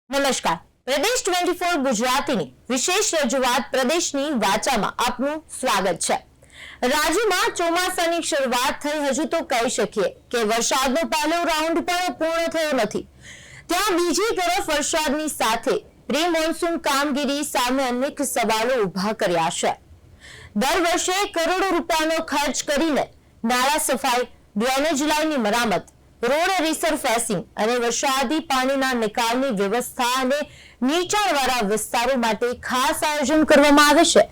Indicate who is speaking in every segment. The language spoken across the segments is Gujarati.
Speaker 1: નમસ્કાર, પ્રદેશ 24 ગુજરાતીની વિશેષ રજૂઆત પ્રદેશની વાચામાં આપનું સ્વાગત છે। રાજ્યમાં ચોમાસાની શરૂઆત થઈ, હજુ તો કહી શકીએ કે વરસાદનો પહેલો રાઉન્ડ પણ પૂર્ણ થયો નથી, ત્યાં બીજી તરફ વરસાદની સાથે પ્રી મોન્સૂન કામગીરી સામે અનેક સવાલો ઉભા કર્યા છે। દર વર્ષે કરોડો રૂપિયાનો ખર્ચ કરીને નાળા સફાઈ, ડ્રેનેજ લાઇનની મરામત, રોડ રિસરફેસિંગ અને વરસાદી પાણીના નિકાલની વ્યવસ્થા અને નીચાણવાળા વિસ્તારો માટે ખાસ આયોજન કરવામાં આવે છે,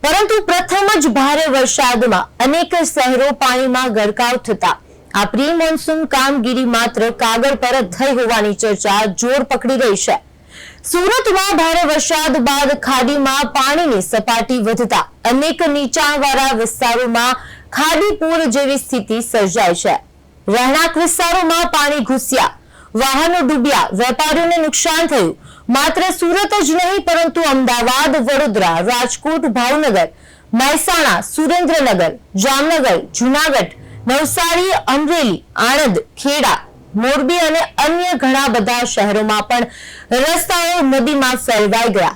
Speaker 1: પરંતુ પ્રથમ જ ભારે વરસાદમાં અનેક શહેરો પાણીમાં ગરકાવ થતા આ પ્રી મોન્સૂન કામગીરી માત્ર કાગળ પર જ થઈ હોવાની ચર્ચા જોર પકડી રહી છે। સુરતમાં ભારે વરસાદ બાદ ખાડીમાં પાણીની સપાટી વધતા અનેક નીચાણવાળા વિસ્તારોમાં ખાડી પૂર જેવી સ્થિતિ સર્જાઈ છે। રહેણાંક વિસ્તારોમાં પાણી ઘૂસ્યા, વાહનો ડૂબ્યા, વેપારીઓને નુકસાન થયું। માત્ર સુરત જ નહીં પરંતુ અમદાવાદ, વડોદરા, રાજકોટ, ભાવનગર, મહેસાણા, સુરેન્દ્રનગર, જામનગર, જૂનાગઢ, નવસારી, અમરેલી, આણંદ, ખેડા, મોરબી અને અન્ય ઘણા બધા શહેરોમાં પણ રસ્તાઓ નદીમાં ફેરવાઈ ગયા।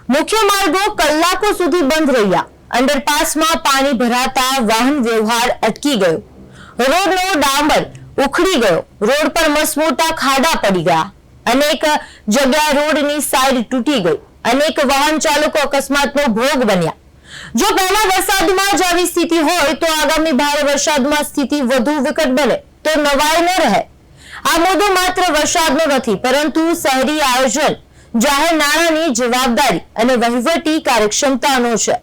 Speaker 1: મુખ્ય માર્ગો કલાકો સુધી બંધ રહ્યા। અંડરપાસમાં પાણી ભરાતા વાહન વ્યવહાર અટકી ગયો। રોડનો ડામર ઉખડી ગયો। રોડ પર મસમોટા ખાડા પડી ગયા। અનેક જગ્યાએ રોડની સાઈડ તૂટી ગઈ। અનેક વાહન ચાલકો અકસ્માતનો ભોગ બન્યા। જો પહેલા વરસાદમાં જ આવી સ્થિતિ હોય તો આગામી ભારે વરસાદમાં સ્થિતિ વધુ વિકટ બને તો નવાઈ ન રહે। આ મુદ્દો માત્ર વરસાદનો નથી, પરંતુ શહેરી આયોજન, જાહેર નાણાંની જવાબદારી અને વહીવટી કાર્યક્ષમતાનો છે।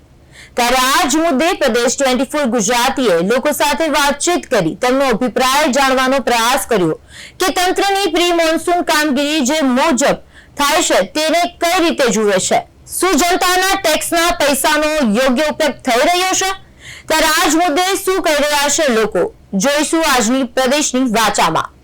Speaker 1: ત્યારે આ જ મુદ્દે પ્રદેશ 24 ગુજરાતીએ લોકો સાથે વાતચીત કરી તેમનો અભિપ્રાય જાણવાનો પ્રયાસ કર્યો કે તંત્રની પ્રી મોન્સૂન કામગીરી જે મુજબ થાય છે તેને કઈ રીતે જુએ છે। શું જનતાના ટેક્સના પૈસાનો યોગ્ય ઉપયોગ થઈ રહ્યો છે? ત્યારે આ જ મુદ્દે શું કહી રહ્યા છે લોકો, જોઈશું આજની પ્રદેશની વાચામાં।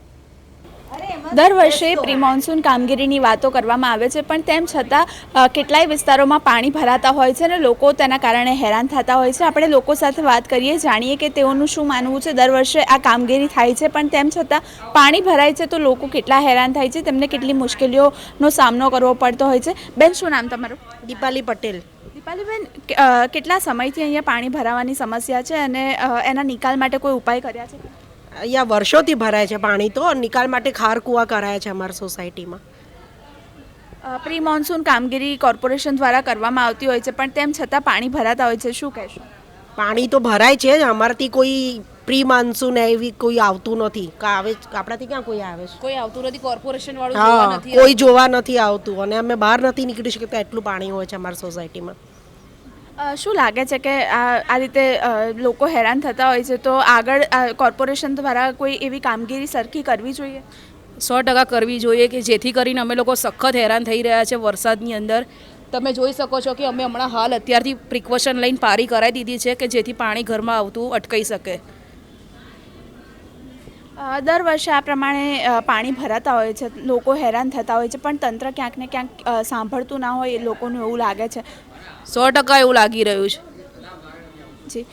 Speaker 2: દર વર્ષે પ્રી મોન્સૂન કામગીરીની વાતો કરવામાં આવે છે, પણ તેમ છતાં કેટલાય વિસ્તારોમાં પાણી ભરાતા હોય છે અને લોકો તેના કારણે હેરાન થતા હોય છે। આપણે લોકો સાથે વાત કરીએ, જાણીએ કે તેઓનું શું માનવું છે। દર વર્ષે આ કામગીરી થાય છે, પણ તેમ છતાં પાણી ભરાય છે તો લોકો કેટલા હેરાન થાય છે, તેમને કેટલી મુશ્કેલીઓનો સામનો કરવો પડતો હોય છે। બેન, શું નામ તમારું?
Speaker 3: દીપાલી પટેલ।
Speaker 2: દીપાલીબેન, કેટલા સમયથી અહીંયા પાણી ભરાવાની સમસ્યા છે અને એના નિકાલ માટે કોઈ ઉપાય કર્યા છે?
Speaker 3: અહીંયા વર્ષોથી ભરાય છે પાણી, તો નિકાલ માટે ખાર કૂવા કરાયા છે અમારી સોસાયટીમાં।
Speaker 2: પ્રી મોન્સૂન કામગીરી કોર્પોરેશન દ્વારા કરવામાં આવતી હોય છે, પણ તેમ છતાં પાણી ભરાતા હોય છે, શું કહેશો?
Speaker 3: પાણી તો ભરાય છે જ, અમારાથી કોઈ પ્રી મોન્સૂન એવી કોઈ આવતું નથી। આવે આપણાથી ક્યાં કોઈ આવે છે?
Speaker 4: કોઈ આવતું નથી, કોર્પોરેશન વાળું જોવા નથી,
Speaker 3: કોઈ જોવા નથી આવતું અને અમે બહાર નથી નીકળી શકતા, એટલું પાણી હોય છે અમારી સોસાયટીમાં।
Speaker 2: શું લાગે છે કે આ રીતે લોકો હેરાન થતા હોય છે, તો આગળ કોર્પોરેશન દ્વારા કોઈ એવી કામગીરી સરખી કરવી જોઈએ?
Speaker 4: 100% કરવી જોઈએ કે જેથી કરીને અમે લોકો સખત હેરાન થઈ રહ્યા છે વરસાદની અંદર। તમે જોઈ શકો છો કે અમે હમણાં હાલ અત્યારથી પ્રિકોશન લઈને પારી કરાવી દીધી છે કે જેથી પાણી ઘરમાં આવતું અટકાઈ શકે।
Speaker 2: દર વર્ષે આ પ્રમાણે પાણી ભરાતા હોય છે, લોકો હેરાન થતા હોય છે, પણ તંત્ર ક્યાંક ને ક્યાંક સાંભળતું ના હોય, લોકોનું એવું લાગે છે।
Speaker 4: 100% એવું લાગી રહ્યું છે।
Speaker 2: જી,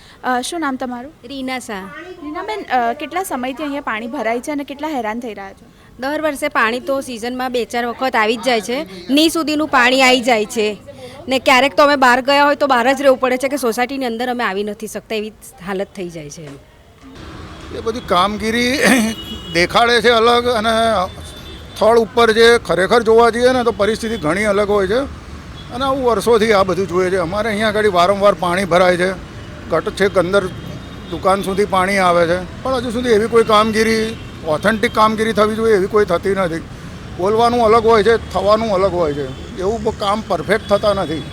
Speaker 2: શું નામ તમારું?
Speaker 5: રીના શાહ।
Speaker 2: રીનાબેન, કેટલા સમયથી અહીંયા પાણી ભરાય છે અને કેટલા હેરાન થઈ રહ્યા છો?
Speaker 5: દર વર્ષે પાણી તો સિઝનમાં 2-4 વખત આવી જ જાય છે, ની સુધીનું પાણી આવી જાય છે ને ક્યારેક તો અમે બહાર ગયા હોય તો બહાર જ રહેવું પડે છે કે સોસાયટીની અંદર અમે આવી નથી શકતા, એવી હાલત થઈ જાય છે।
Speaker 6: એ બધી કામગીરી દેખાડે છે અલગ, અને સ્થળ ઉપર જે ખરેખર જોવા જઈએ ને તો પરિસ્થિતિ ઘણી અલગ હોય છે, અને આવું વર્ષોથી આ બધું જોઈએ છે। અમારે અહીંયા આગળ વારંવાર પાણી ભરાય છે, ગટ છેક અંદર દુકાન સુધી પાણી આવે છે, પણ હજુ સુધી એવી કોઈ કામગીરી, ઓથેન્ટિક કામગીરી થવી જોઈએ એવી કોઈ થતી નથી। બોલવાનું અલગ હોય છે, થવાનું અલગ હોય છે, એવું કામ પરફેક્ટ થતા નથી।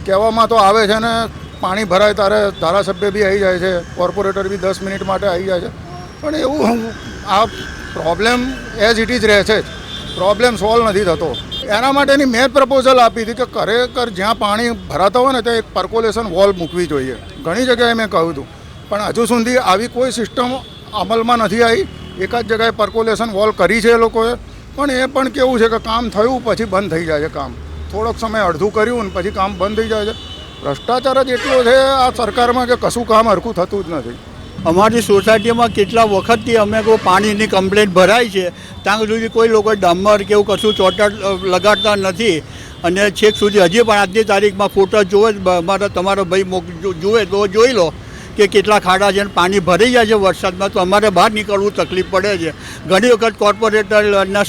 Speaker 6: કહેવામાં તો આવે છે ને પાણી ભરાય ત્યારે ધારાસભ્ય બી આવી જાય છે, કોર્પોરેટર બી 10 મિનિટ માટે આવી જાય છે, પણ એવું આ પ્રોબ્લેમ એઝ ઇટ ઇઝ રહે છે જ, પ્રોબ્લેમ સોલ્વ નથી થતો। એના માટેની મેં પ્રપોઝલ આપી હતી કે ખરેખર જ્યાં પાણી ભરાતા હોય ને ત્યાં એક પર્કોલેશન વોલ મૂકવી જોઈએ। ઘણી જગ્યાએ મેં કહ્યું હતું, પણ હજુ સુધી આવી કોઈ સિસ્ટમ અમલમાં નથી આવી। એકાદ જગ્યાએ પર્કોલેશન વોલ કરી છે એ લોકોએ, પણ એ પણ કેવું છે કે કામ થયું પછી બંધ થઈ જાય છે। કામ થોડોક સમય અડધું કર્યું ને પછી કામ બંધ થઈ જાય છે। ભ્રષ્ટાચાર જ એટલો છે આ સરકારમાં કે કશું કામ હરખું થતું જ નથી।
Speaker 7: અમારી સોસાયટીમાં કેટલા વખતથી અમે કોઈ પાણીની કમ્પ્લેન્ટ ભરાય છે, ત્યાં સુધી કોઈ લોકો ડામર કે એવું કશું ચોટર લગાડતા નથી. અને છેક સુધી હજી પણ આજની તારીખમાં ફોટા જોવે અમારા તમારો ભાઈ જુએ તો જોઈ લો કે કેટલા ખાડા છે અને પાણી ભરાઈ જાય છે વરસાદમાં, તો અમારે બહાર નીકળવું તકલીફ પડે છે. ઘણી વખત કોર્પોરેટરના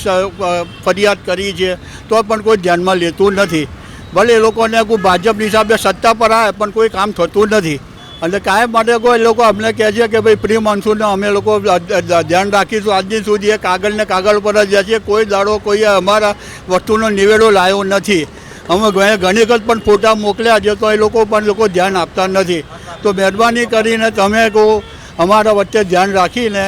Speaker 7: ફરિયાદ કરી છે તો પણ કોઈ ધ્યાનમાં લેતું નથી. ભલે એ લોકોને કોઈ ભાજપની હિસાબે સત્તા પર આવે પણ કોઈ કામ થતું નથી. અને કાયમ માટે કોઈ લોકો અમને કહે છે કે ભાઈ પ્રી મોન્સૂનને અમે લોકો ધ્યાન રાખીશું. આજની સુધી એ કાગળ ને કાગળ પર જ જાય છે, કોઈ દાડો કોઈ અમારા વસ્તુનો નિવેડો લાવ્યો નથી. અમે ઘણી વખત પણ ફોટા મોકલ્યા છે તો એ લોકો ધ્યાન આપતા નથી. તો મહેરબાની કરીને તમે અમારા વચ્ચે ધ્યાન રાખીને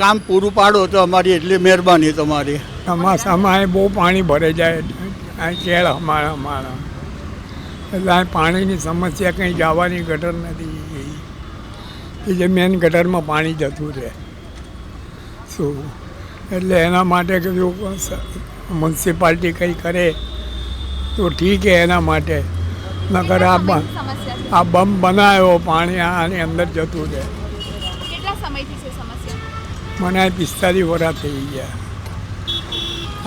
Speaker 7: કામ પૂરું પાડો તો અમારી એટલી મહેરબાની તમારી.
Speaker 8: ચોમાસામાં બહુ પાણી ભરાઈ જાય આ કેળ અમારા એટલે આ પાણીની સમસ્યા કંઈ જવાની ગટર નથી, એ જે મેન ગટરમાં પાણી જતું રહે શું. એટલે એના માટે કીધું મ્યુનિસિપાલિટી કંઈ કરે તો ઠીક છે એના માટે. નકર આ બમ બનાવ્યો પાણી આની અંદર જતું રહે.
Speaker 2: કેટલા સમયથી છે સમસ્યા?
Speaker 8: મને 45 વર્ષ થઈ ગયા.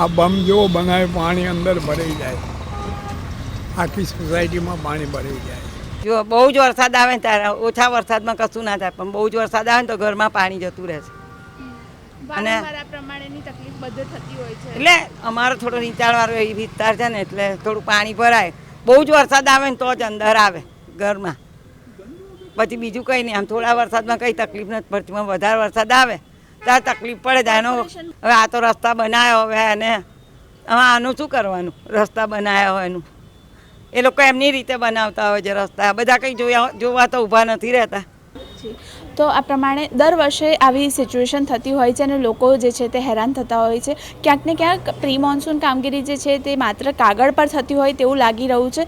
Speaker 8: આ બમ જો બનાવ્યો પાણી અંદર ભરાઈ જાય, આખી સોસાયટીમાં પાણી ભરાઈ જાય.
Speaker 9: જો બહુ જ વરસાદ આવે ને ત્યારે ઓછા વરસાદમાં કશું ના થાય, પણ બહુ જ વરસાદ આવે ને તો ઘરમાં પાણી જતું રહે છે. અને
Speaker 2: આ પ્રમાણેની તકલીફ બધે થતી હોય છે.
Speaker 9: એટલે અમારો થોડો નીચાણવાળો એ વિસ્તાર છે ને એટલે થોડું પાણી ભરાય. બહુ જ વરસાદ આવે ને તો જ અંદર આવે ઘરમાં, પછી બીજું કંઈ નહીં. આમ થોડા વરસાદમાં કંઈ તકલીફ નથી પડતી, પણ વધારે વરસાદ આવે ત્યારે તકલીફ પડે જાય. એનો હવે આ તો રસ્તા બનાવ્યો હવે અને હવે આનું શું કરવાનું? રસ્તા બનાવ્યા હોય એનું એ લોકો એમની રીતે બનાવતા હોય છે રસ્તા. બધા કંઈ જોવા તો ઊભા નથી રહેતા.
Speaker 2: તો આ પ્રમાણે દર વર્ષે આવી સિચ્યુએશન થતી હોય છે અને લોકો જે છે તે હેરાન થતા હોય છે. ક્યાંક ને ક્યાંક પ્રી મોન્સૂન કામગીરી જે છે તે માત્ર કાગળ પર થતી હોય તેવું લાગી રહ્યું છે,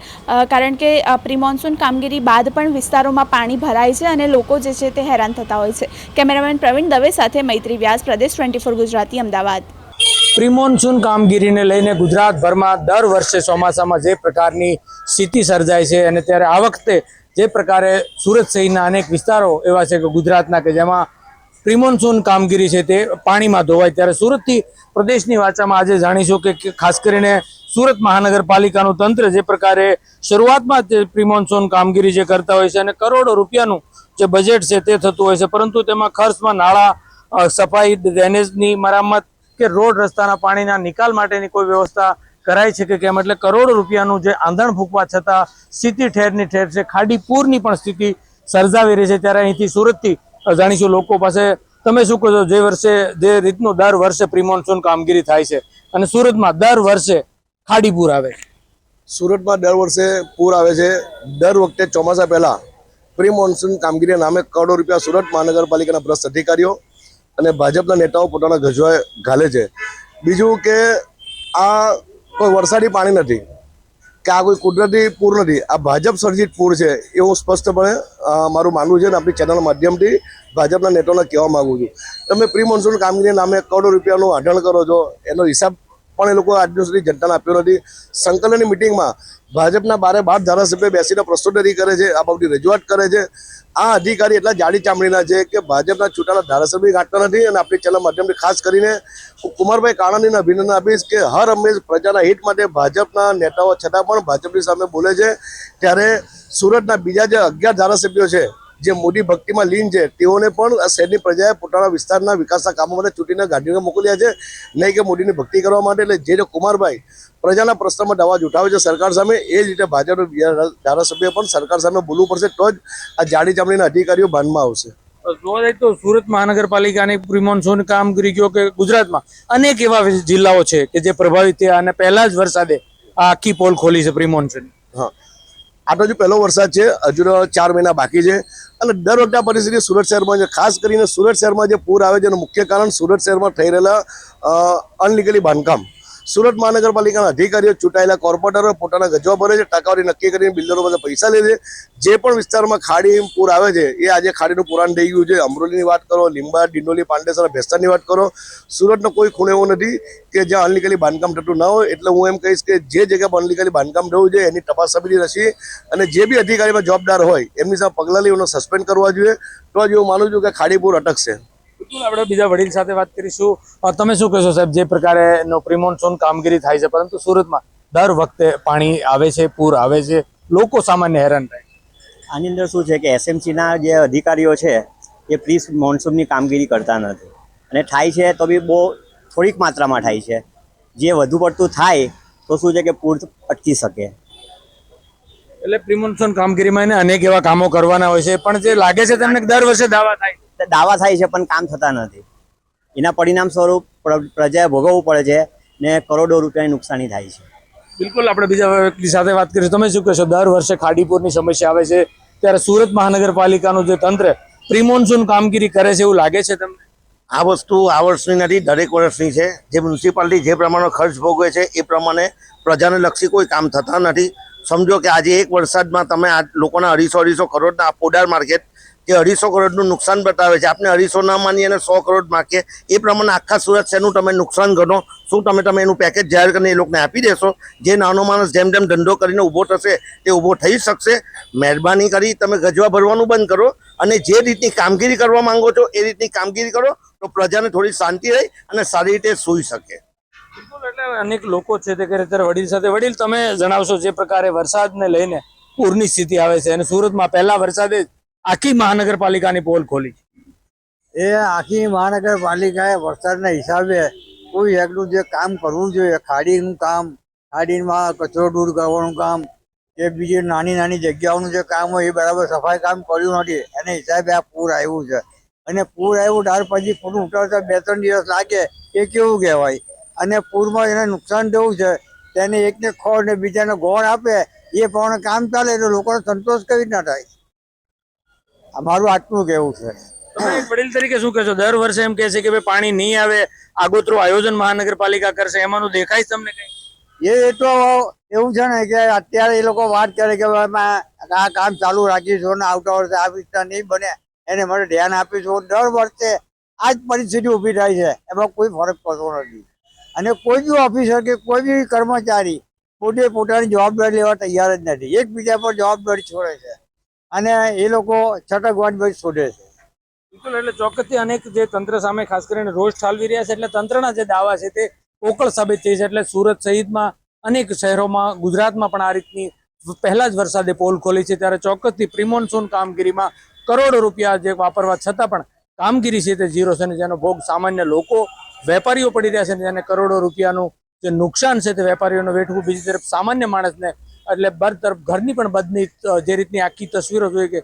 Speaker 2: કારણ કે પ્રી મોન્સૂન કામગીરી બાદ પણ વિસ્તારોમાં પાણી ભરાય છે અને લોકો જે છે તે હેરાન થતા હોય છે. કેમેરામેન પ્રવીણ દવે સાથે મૈત્રી વ્યાસ, પ્રદેશ 24 ગુજરાતી, અમદાવાદ.
Speaker 10: પ્રી મોન્સૂન કામગીરીને લઈને ગુજરાતભરમાં દર વર્ષે ચોમાસામાં જે પ્રકારની સ્થિતિ સર્જાય છે અને ત્યારે આ વખતે જે પ્રકારે સુરત સહિતના અનેક વિસ્તારો એવા છે કે ગુજરાતના કે જેમાં પ્રી મોન્સૂન કામગીરી છે તે પાણીમાં ધોવાય, ત્યારે સુરતથી પ્રદેશની વાચામાં આજે જાણીશું કે ખાસ કરીને સુરત મહાનગરપાલિકાનું તંત્ર જે પ્રકારે શરૂઆતમાં જ પ્રી મોન્સૂન કામગીરી જે કરતા હોય છે અને કરોડો રૂપિયાનું જે બજેટ છે તે થતું હોય છે, પરંતુ તેમાં ખર્ચમાં નાળા, સફાઈ, ડ્રેનેજની મરામત કે રોડ રસ્તાના પાણીના નિકાલ માટેની કોઈ વ્યવસ્થા કરાય છે કે કેમ. એટલે કરોડો રૂપિયાનું જે આંધણ ફૂંકવા છતાં સ્થિતિ ઠેરની ઠેર છે, ખાડી પૂરની પણ સ્થિતિ સર્જાવી રહી છે. ત્યારે અહીંથી સુરતથી જાણીશું લોકો પાસે, તમે શું કહો છો? જે રીતનું દર વર્ષે પ્રી મોન્સૂન કામગીરી થાય છે અને સુરતમાં દર વર્ષે ખાડી પૂર આવે છે.
Speaker 11: સુરતમાં દર વર્ષે પૂર આવે છે. દર વખતે ચોમાસા પહેલા પ્રી મોન્સૂન કામગીરીના નામે કરોડો રૂપિયા સુરત મહાનગરપાલિકાના ભ્રષ્ટ અધિકારીઓ અને ભાજપના નેતાઓ પોતાના ગજવાએ ઘાલે છે. બીજું કે આ કોઈ વરસાદી પાણી નથી કે આ કોઈ કુદરતી પૂર નથી, આ ભાજપ સર્જિત પૂર છે એવું સ્પષ્ટપણે મારું માનવું છે અને આપણી ચેનલ માધ્યમથી ભાજપના નેતાઓને કહેવા માગું છું. તમે પ્રી મોન્સૂન કામગીરીના નામે કરોડો રૂપિયાનું આઢણ કરો છો, એનો હિસાબ પણ એ લોકો આજ દિવસ સુધી જનતાને આપ્યો નથી. સંકલનની મિટિંગમાં ભાજપના 12 ધારાસભ્યો બેસીને પ્રસ્તુતિ કરે છે, આ બાબતની રજૂઆત કરે છે. આ અધિકારી એટલા જાડી ચામડીના છે કે ભાજપના ચૂંટાયેલા ધારાસભ્ય કાઢતા નથી. અને આપણી ચેનલ માધ્યમથી ખાસ કરીને કુમારભાઈ કાણાણીને અભિનંદન આપીશ કે હર હંમેશ પ્રજાના હિત માટે ભાજપના નેતાઓ છતાં પણ ભાજપની સામે બોલે છે. ત્યારે સુરતના બીજા જે 11 ધારાસભ્યો છે જે મોદી ભક્તિમાં લીન છે, તેઓને પણ આ શહેરની પ્રજાએ પોતાના વિસ્તારના વિકાસના કામો માટે ચૂંટીને ગાંધીનગર મોકલ્યા છે, નહીં કે મોદીની ભક્તિ કરવા માટે. એટલે જે કુમારભાઈ પ્રજાના પ્રશ્નમાં અવાજ ઉઠાવે છે સરકાર સામે, એ જ રીતે ભાજપના ધારાસભ્ય પણ સરકાર સામે બોલવું પડશે, તો જ આ જાડી ચામડીના અધિકારીઓ ભાનમાં આવશે.
Speaker 10: તો સુરત મહાનગરપાલિકાની પ્રી મોન્સૂન કામગીરી કયો કે ગુજરાતમાં અનેક એવા જિલ્લાઓ છે કે જે પ્રભાવિત થયા અને પહેલા જ વરસાદે આ આખી પોલ ખોલી છે પ્રી મોન્સૂન.
Speaker 11: હા, આ તો હજુ પહેલો વરસાદ છે, હજુ 4 મહિના બાકી છે. અને દર વખતે આ પરિસ્થિતિ સુરત શહેરમાં છે. ખાસ કરીને સુરત શહેરમાં જે પૂર આવે છે એનું મુખ્ય કારણ સુરત શહેરમાં થઈ રહેલા અનલીગલી બાંધકામ. સુરત મહાનગરપાલિકાના અધિકારીઓ ચૂંટાયેલા કોર્પોરેટરો પોતાના ગજવા ભરે છે, ટકાવારી નક્કી કરીને બિલ્ડરો બધા પૈસા લે છે. જે પણ વિસ્તારમાં ખાડી પૂર આવે છે એ આજે ખાડીનું પુરાણ થઈ ગયું છે. અમરોલીની વાત કરો, લીંબા, ડિંડોલી, પાંડેસરા, ભેસ્તાનની વાત કરો, સુરતનો કોઈ ખૂણો એવો નથી કે જ્યાં અનલીગલી બાંધકામ થતું ના હોય. એટલે હું એમ કહીશ કે જે જગ્યા પર અનલીગલી બાંધકામ થયું છે એની તપાસ સમિતિ રચી અને જે બી અધિકારીમાં જવાબદાર હોય એમની સામે પગલાં લઈ એનો સસ્પેન્ડ કરવા જોઈએ. તો જ હું માનું છું કે ખાડી પૂર અટકશે.
Speaker 10: બિલકુલ, આપણે બીજા વડીલ સાથે વાત કરીશું. તમે શું કહેશો સાહેબ, જે પ્રકારે પ્રી મોન્સૂન કામગીરી થાય છે પરંતુ સુરતમાં દર વખતે પાણી આવે છે, પૂર આવે છે, લોકો સામાન્ય હેરાન થાય?
Speaker 12: આની અંદર શું છે કે એસએમસીના જે અધિકારીઓ છે એ પ્રી મોન્સૂનની કામગીરી કરતા નથી અને થાય છે તો બી બહુ થોડીક માત્રામાં થાય છે. જે વધુ પડતું થાય તો શું છે કે પૂર અટકી શકે.
Speaker 10: એટલે પ્રી મોન્સૂન કામગીરીમાં એને અનેક એવા કામો કરવાના હોય છે, પણ જે લાગે છે તેમને દર વર્ષે દાવા થાય
Speaker 12: છે પણ કામ થતા નથી. એના પરિણામ સ્વરૂપ પ્રજાએ ભોગવવું પડે છે ને કરોડો રૂપિયાની નુકસાની થાય છે.
Speaker 10: બિલકુલ, આપણે બીજા વ્યક્તિ સાથે વાત કરીશું. તમે શું કહેશો, દર વર્ષે ખાડીપુરની સમસ્યા આવે છે ત્યારે સુરત મહાનગરપાલિકાનું જે તંત્ર પ્રી મોન્સૂન કામગીરી કરે છે એવું લાગે છે તમને?
Speaker 13: આ વસ્તુ આ વર્ષની નથી, દરેક વર્ષની છે. જે મ્યુનિસિપાલિટી જે પ્રમાણે ખર્ચ ભોગવે છે એ પ્રમાણે પ્રજાને લક્ષી કોઈ કામ થતા નથી. સમજો કે આજે એક વરસાદમાં તમે આ લોકોના 250 કરોડના પોડાર માર્કેટ જે 250 કરોડનું નુકસાન બતાવે છે, આપણે 250 ના માની અને 100 કરોડ માગીએ એ પ્રમાણે આખા સુરત શહેરનું તમે નુકસાન ગણો. શું તમે એનું પેકેજ જાહેર કરીને એ લોકોને આપી દેશો? જે નાનો માણસ જેમ જેમ ધંધો કરીને ઊભો થશે તે ઊભો થઈ શકશે. મહેરબાની કરી તમે ગજવા ભરવાનું બંધ કરો અને જે રીતની કામગીરી કરવા માંગો છો એ રીતની કામગીરી કરો તો પ્રજાને થોડી શાંતિ રહી અને સારી રીતે સૂઈ શકે.
Speaker 10: બિલકુલ, એટલે અનેક લોકો છે તે કરે. ત્યારે વડીલ સાથે વડીલ, તમે જણાવશો જે પ્રકારે વરસાદને લઈને પૂરની સ્થિતિ આવે છે અને સુરતમાં પહેલા વરસાદે આખી મહાનગરપાલિકાની પોલ ખોલી.
Speaker 14: એ આખી મહાનગરપાલિકાએ વરસાદના હિસાબે કોઈ એકલું જે કામ કરવું જોઈએ, ખાડીનું કામ, ખાડીમાં કચરો દૂર કરવાનું કામ, કે બીજી નાની નાની જગ્યાઓનું જે કામ હોય એ બરાબર સફાઈ કામ કર્યું નથી. એને હિસાબે આ પૂર આવ્યું છે અને પૂર આવ્યું ત્યાર પછી પૂરું ઉતરતા 2-3 દિવસ લાગે એ કેવું કહેવાય. અને પૂરમાં એને નુકસાન થયું છે તેને એકને ખોળ ને બીજાને ગોળ આપે એ પ્રમાણે કામ ચાલે તો લોકોને સંતોષ કેવી રીતના થાય? અમારું આટલું કેવું છે.
Speaker 10: તમે એક વડીલ તરીકે શું કહેશો, દર વર્ષે એમ કહે છે કે ભાઈ પાણી નહીં આવે, આગોતરું આયોજન મહાનગરપાલિકા કરશે, એમાંનું દેખાય તમને કઈ?
Speaker 14: એ તો એવું છે ને કે અત્યારે એ લોકો વાત કરે કે આ કામ ચાલુ રાખીશું ને આવતા વર્ષે આ વિસ્તાર નહીં બને એને માટે ધ્યાન આપીશું. દર વર્ષે આ જ પરિસ્થિતિ ઊભી થાય છે, એમાં કોઈ ફરક પડતો નથી. અને કોઈ બી ઓફિસર કે કોઈ બી કર્મચારી પોતે પોતાની જવાબદારી લેવા તૈયાર જ નથી. એકબીજા પર જવાબદારી છોડે છે અને એ લોકો છટકવાની શોધે છે.
Speaker 10: બિલકુલ, એટલે ચોક્કસથી અનેક જે તંત્ર સામે ખાસ કરીને રોષ ઠાલવી રહ્યા છે એટલે તંત્રના જે દાવા છે તે પોકળ સાબિત થઈ છે. એટલે સુરત સહિતમાં અનેક શહેરોમાં, ગુજરાતમાં પણ આ રીતની પહેલા જ વરસાદે પોલ ખોલી છે. ત્યારે ચોક્કસથી પ્રી મોન્સૂન કામગીરીમાં કરોડો રૂપિયા જે વાપરવા છતાં પણ કામગીરી છે તે ઝીરો છે અને જેનો ભોગ સામાન્ય લોકો, વેપારીઓ પડી રહ્યા છે. જેને કરોડો રૂપિયાનું જે નુકસાન છે તે વેપારીઓને વેઠવું. બીજી તરફ સામાન્ય માણસને એટલે બર તરફ ઘરની પણ બદની જે રીતની આખી તસવીરો જોઈએ કે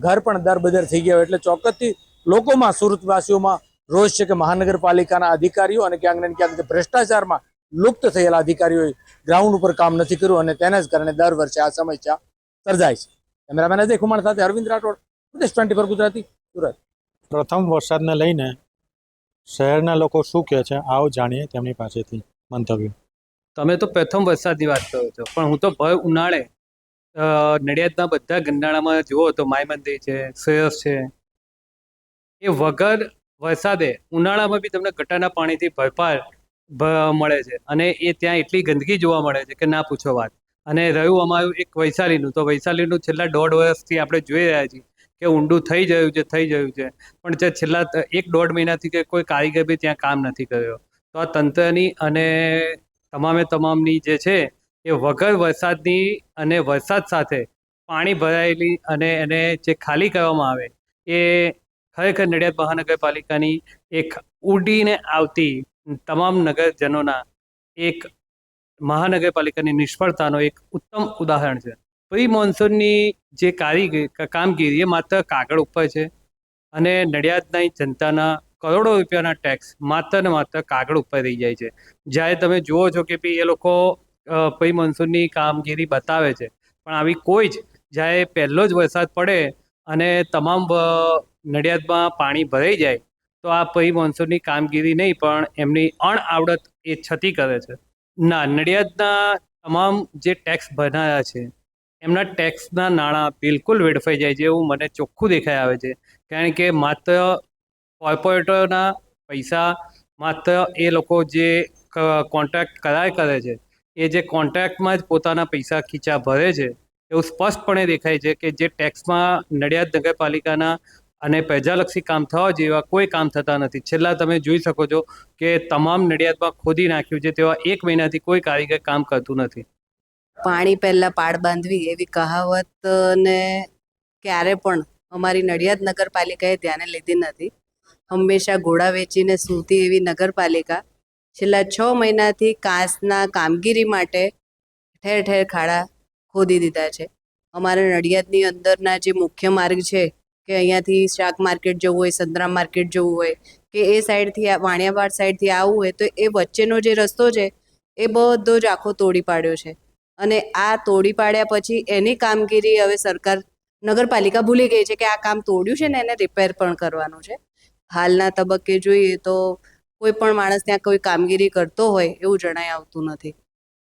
Speaker 10: ઘર પણ દરબદર થઈ ગયા હોય. એટલે ચોક્કસથી લોકોમાં, સુરતવાસીઓમાં રોષ છે કે મહાનગરપાલિકાના અધિકારીઓ અને ક્યાંક ને ક્યાંક ભ્રષ્ટાચારમાં લુપ્ત થયેલા અધિકારીઓએ ગ્રાઉન્ડ ઉપર કામ નથી કર્યું અને તેના જ કારણે દર વર્ષે આ સમસ્યા સર્જાય છે. કેમેરામેન અજય કુમાર સાથે અરવિંદ રાઠોડ, પ્રદેશ 24 ગુજરાતી, સુરત.
Speaker 15: પ્રથમ વરસાદને લઈને શહેરના લોકો શું કહે છે આવો જાણીએ તેમની પાસેથી મંતવ્ય.
Speaker 16: તમે તો પ્રથમ વરસાદની વાત કરો છો, પણ હું તો ભર ઉનાળે નડિયાદના બધા ગંડાણામાં જુઓ તો માય મંદિર છે, શ્રેયસ છે, એ વગર વરસાદે ઉનાળામાં બી તમને ગટરના પાણીથી ભરપાર મળે છે અને એ ત્યાં એટલી ગંદકી જોવા મળે છે કે ના પૂછો વાત. અને રહ્યું અમારું એક વૈશાલીનું, તો વૈશાલીનું છેલ્લા 1.5 વર્ષથી આપણે જોઈ રહ્યા છીએ કે ઊંડું થઈ ગયું છે, પણ જે છેલ્લા 1-1.5 મહિનાથી કે કોઈ કારીગર બી ત્યાં કામ નથી કર્યો. તો આ તંત્રની અને તમામની જે છે એ વગર વરસાદની અને વરસાદ સાથે પાણી ભરાયેલી અને એને જે ખાલી કરવામાં આવે એ ખરેખર નડિયાદ મહાનગરપાલિકાની એક ઉડીને આવતી તમામ નગરજનોના એક મહાનગરપાલિકાની નિષ્ફળતાનો એક ઉત્તમ ઉદાહરણ છે. પ્રી મોન્સૂનની જે કામગીરી એ માત્ર કાગળ ઉપર છે અને નડિયાદની જનતાના કરોડો રૂપિયાના ટેક્સ માત્ર ને માત્ર કાગળ ઉપર રહી જાય છે. જ્યારે તમે જુઓ છો કે ભાઈ એ લોકો પ્રી મોન્સૂનની કામગીરી બતાવે છે, પણ આવી કોઈ જ જ્યારે પહેલો જ વરસાદ પડે અને તમામ નડિયાદમાં પાણી ભરાઈ જાય તો આ પ્રી મોન્સૂનની કામગીરી નહીં પણ એમની અણઆવડત એ છતી કરે છે. ના, નડિયાદના તમામ જે ટેક્સ ભરાયા છે એમના ટેક્સના નાણાં બિલકુલ વેડફાઈ જાય છે એવું મને ચોખ્ખું દેખાઈ આવે છે. કારણ કે માત્ર કોર્પોરેટરના પૈસા, માત્ર એ લોકો જે કોન્ટ્રાક્ટ કરાર કરે છે એ જે કોન્ટ્રાક્ટમાં જ પોતાના પૈસા ખીચા ભરે છે એવું સ્પષ્ટપણે દેખાય છે કે જે ટેક્સમાં નડિયાદ નગરપાલિકાના અને પ્રજાલક્ષી કામ થવા જેવા કોઈ કામ થતા નથી. છેલ્લા તમે જોઈ શકો છો કે તમામ નડિયાદમાં ખોદી નાખ્યું છે તેવા 1 મહિનાથી કોઈ કારીગર કામ કરતું નથી.
Speaker 17: પાણી પહેલાં પાડ બાંધવી એવી કહાવત ને ક્યારે પણ અમારી નડિયાદ નગરપાલિકાએ ધ્યાને લીધી નથી. હંમેશા ઘોડા વેચીને સૂતી એવી નગરપાલિકા છેલ્લા 6 મહિનાથી કાંસના કામગીરી માટે ઠેર ઠેર ખાડા ખોદી દીધા છે. અમારા નડિયાદની અંદરના જે મુખ્ય માર્ગ છે કે અહીંયાથી શાક માર્કેટ જવું હોય, સંતરામ માર્કેટ જવું હોય કે એ સાઈડથી વાણિયાવાડ સાઈડથી આવવું હોય તો એ વચ્ચેનો જે રસ્તો છે એ બધો જ આખો તોડી પાડ્યો છે. અને આ તોડી પાડ્યા પછી એની કામગીરી હવે સરકાર નગરપાલિકા ભૂલી ગઈ છે કે આ કામ તોડ્યું છે ને એને રિપેર પણ કરવાનું છે. હાલના તબક્કે જોઈએ તો કોઈ પણ માણસ ત્યાં કોઈ કામગીરી કરતો હોય એવું જણાય આવતું નથી.